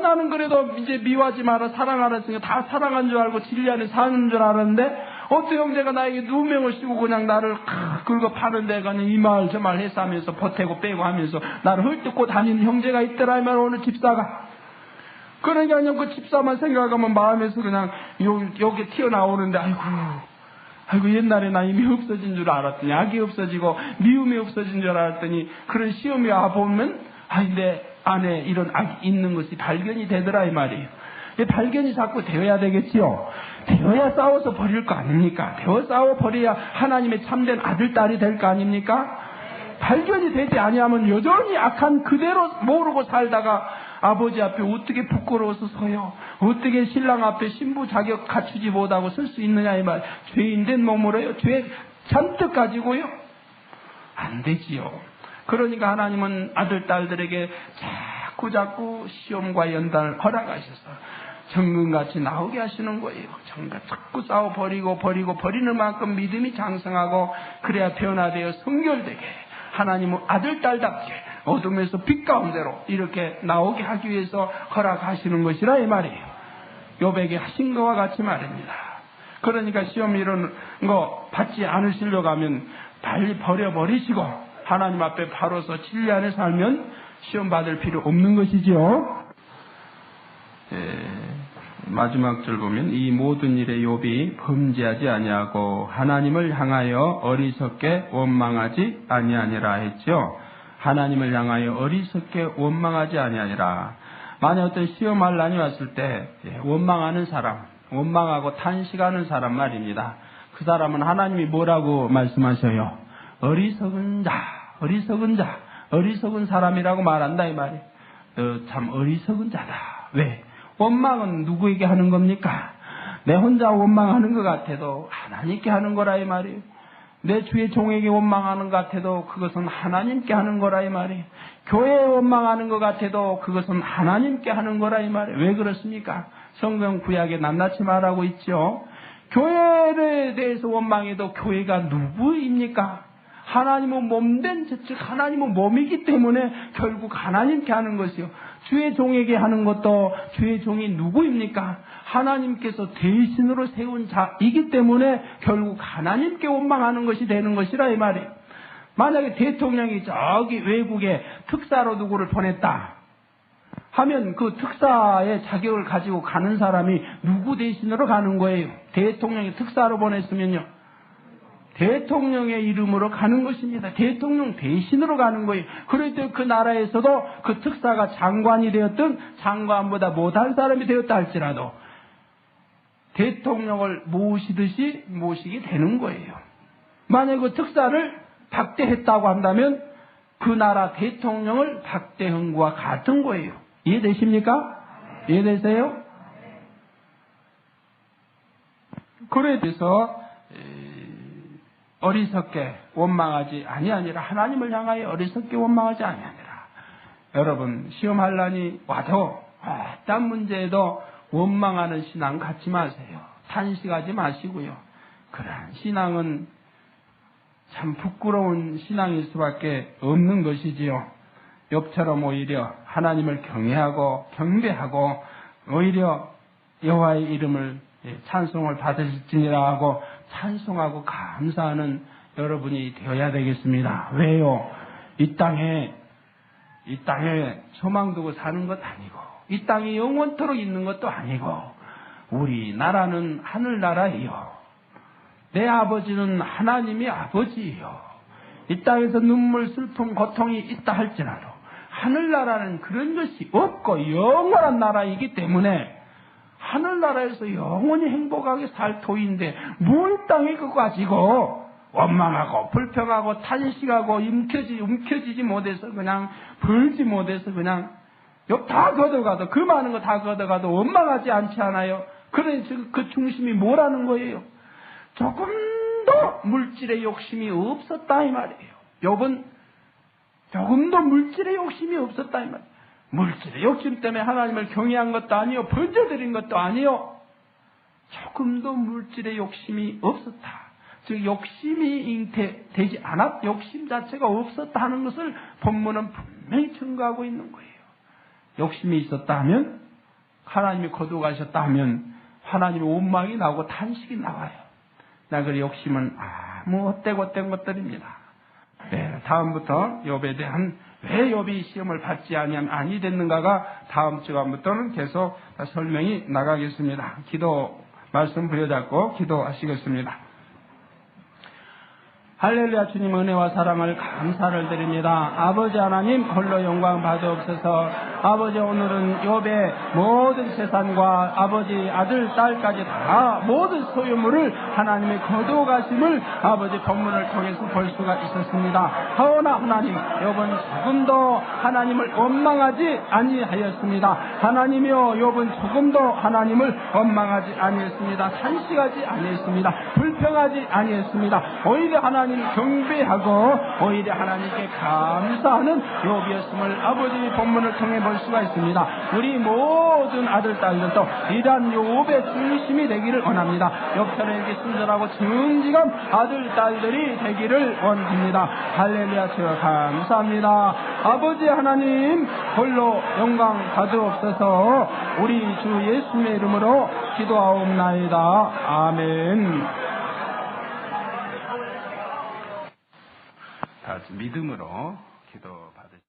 나는 그래도 이제 미워하지 마라 사랑하라 했으니까 다 사랑한 줄 알고 진리 안에 사는 줄 알았는데 어떤 형제가 나에게 누명을 씌우고 그냥 나를 긁어파는데 그냥 이 말 저 말 해서 하면서 보태고 빼고 하면서 나를 헐뜯고 다니는 형제가 있더라 이 말 어느 집사가. 그러니까 그냥 그 집사만 생각하면 마음에서 그냥 여기 튀어나오는데 아이고 옛날에 나 이미 없어진 줄 알았더니 악이 없어지고 미움이 없어진 줄 알았더니 그런 시험이 와보면 내 안에 이런 악이 있는 것이 발견이 되더라 이 말이에요. 발견이 자꾸 되어야 되겠지요. 되어야 싸워서 버릴 거 아닙니까? 되어 싸워 버려야 하나님의 참된 아들 딸이 될 거 아닙니까? 발견이 되지 아니하면 여전히 악한 그대로 모르고 살다가 아버지 앞에 어떻게 부끄러워서 서요? 어떻게 신랑 앞에 신부 자격 갖추지 못하고 설 수 있느냐 이 말. 죄인된 몸으로요. 죄 잔뜩 가지고요. 안 되지요. 그러니까 하나님은 아들 딸들에게 자꾸 시험과 연단을 허락하셔서 정금같이 나오게 하시는 거예요. 자꾸 싸워 버리는 만큼 믿음이 장성하고 그래야 변화되어 성결되게 하나님은 아들 딸답게 어둠에서 빛 가운데로 이렇게 나오게 하기 위해서 허락하시는 것이라 이 말이에요. 욥에게 하신 것과 같이 말입니다. 그러니까 시험 이런 거 받지 않으시려고 하면 빨리 버려버리시고 하나님 앞에 바로서 진리 안에 살면 시험 받을 필요 없는 것이지요. 마지막 절 보면 이 모든 일에 욥이 범죄하지 아니하고 하나님을 향하여 어리석게 원망하지 아니하니라 했죠. 하나님을 향하여 어리석게 원망하지 아니하니라. 만약 어떤 시험할 난이 왔을 때 원망하는 사람, 원망하고 탄식하는 사람 말입니다. 그 사람은 하나님이 뭐라고 말씀하셔요? 어리석은 자, 어리석은 사람이라고 말한다 이 말이에요. 참 어리석은 자다. 왜? 원망은 누구에게 하는 겁니까? 내 혼자 원망하는 것 같아도 하나님께 하는 거라 이 말이에요. 내 주의 종에게 원망하는 것 같아도 그것은 하나님께 하는 거라 이 말이에요. 교회에 원망하는 것 같아도 그것은 하나님께 하는 거라 이 말이에요. 왜 그렇습니까? 성경 구약에 낱낱이 말하고 있죠. 교회에 대해서 원망해도 교회가 누구입니까? 하나님은 몸된 즉 하나님은 몸이기 때문에 결국 하나님께 하는 것이요. 주의 종에게 하는 것도 주의 종이 누구입니까? 하나님께서 대신으로 세운 자이기 때문에 결국 하나님께 원망하는 것이 되는 것이라 이 말이에요. 만약에 대통령이 저기 외국에 특사로 누구를 보냈다 하면 그 특사의 자격을 가지고 가는 사람이 누구 대신으로 가는 거예요? 대통령이 특사로 보냈으면요. 대통령의 이름으로 가는 것입니다. 대통령 대신으로 가는 거예요. 그럴 때 그 나라에서도 그 특사가 장관이 되었든 장관보다 못한 사람이 되었다 할지라도 대통령을 모시듯이 모시게 되는 거예요. 만약 그 특사를 박대했다고 한다면 그 나라 대통령을 박대한 것과 같은 거예요. 이해되십니까? 이해되세요? 그래서 어리석게 원망하지 아니하니라. 하나님을 향하여 어리석게 원망하지 아니하니라. 여러분 시험할 난이 와도 어떤 문제에도 원망하는 신앙 갖지 마세요. 탄식하지 마시고요. 그러한 신앙은 참 부끄러운 신앙일 수밖에 없는 것이지요. 욥처럼 오히려 하나님을 경외하고 경배하고 오히려 여호와의 이름을 찬송을 받으실지니라 하고 찬송하고 감사하는 여러분이 되어야 되겠습니다. 왜요? 이 땅에 소망 두고 사는 것 아니고 이 땅이 영원토록 있는 것도 아니고 우리나라는 하늘나라이요. 내 아버지는 하나님이 아버지이요. 이 땅에서 눈물, 슬픔, 고통이 있다 할지라도 하늘나라는 그런 것이 없고 영원한 나라이기 때문에 하늘나라에서 영원히 행복하게 살 토인데 뭘 땅에 그거 가지고 원망하고 불평하고 탄식하고 움켜지지 못해서 그냥 벌지 못해서 그냥 다 걷어가도 그 많은 거 다 걷어가도 원망하지 않지 않아요? 그러니 그 중심이 뭐라는 거예요? 조금도 물질의 욕심이 없었다 이 말이에요. 욥은 조금도 물질의 욕심이 없었다 이 말이에요. 물질의 욕심 때문에 하나님을 경외한 것도 아니요, 번제드린 것도 아니요. 조금도 물질의 욕심이 없었다. 즉 욕심이 잉태되지 않았, 욕심 자체가 없었다 하는 것을 본문은 분명히 증거하고 있는 거예요. 욕심이 있었다 하면, 하나님이 거두가셨다 하면 하나님의 원망이 나오고 탄식이 나와요. 그 욕심은 아무 헛되고 것들입니다. 네, 다음부터 욥에 대한 왜 욥이 시험을 받지 아니 됐는가가 다음 주간부터는 계속 설명이 나가겠습니다. 기도 말씀 부여잡고 기도하시겠습니다. 할렐루야. 주님 은혜와 사랑을 감사를 드립니다. 아버지 하나님 홀로 영광 받으옵소서. 아버지 오늘은 욥의 모든 재산과 아버지 아들 딸까지 다 모든 소유물을 하나님의 거두어가심을 아버지 본문을 통해서 볼 수가 있었습니다. 하오나 하나님 욥은 조금도 하나님을 원망하지 아니하였습니다. 하나님이여 욥은 조금도 하나님을 원망하지 아니했습니다. 탄식하지 아니했습니다. 불평하지 아니했습니다. 오히려 하나님 경배하고 오히려 하나님께 감사하는 욥이었음을 아버지 본문을 통해 볼 수가 있습니다. 우리 모든 아들 딸들도 이러한 욥의 중심이 되기를 원합니다. 욥처럼 순전하고 정직한 아들 딸들이 되기를 원합니다. 할렐루야. 주여 감사합니다. 아버지 하나님 홀로 영광 받으옵소서. 우리 주 예수님의 이름으로 기도하옵나이다. 아멘. 다 믿음으로 기도 받으십시오.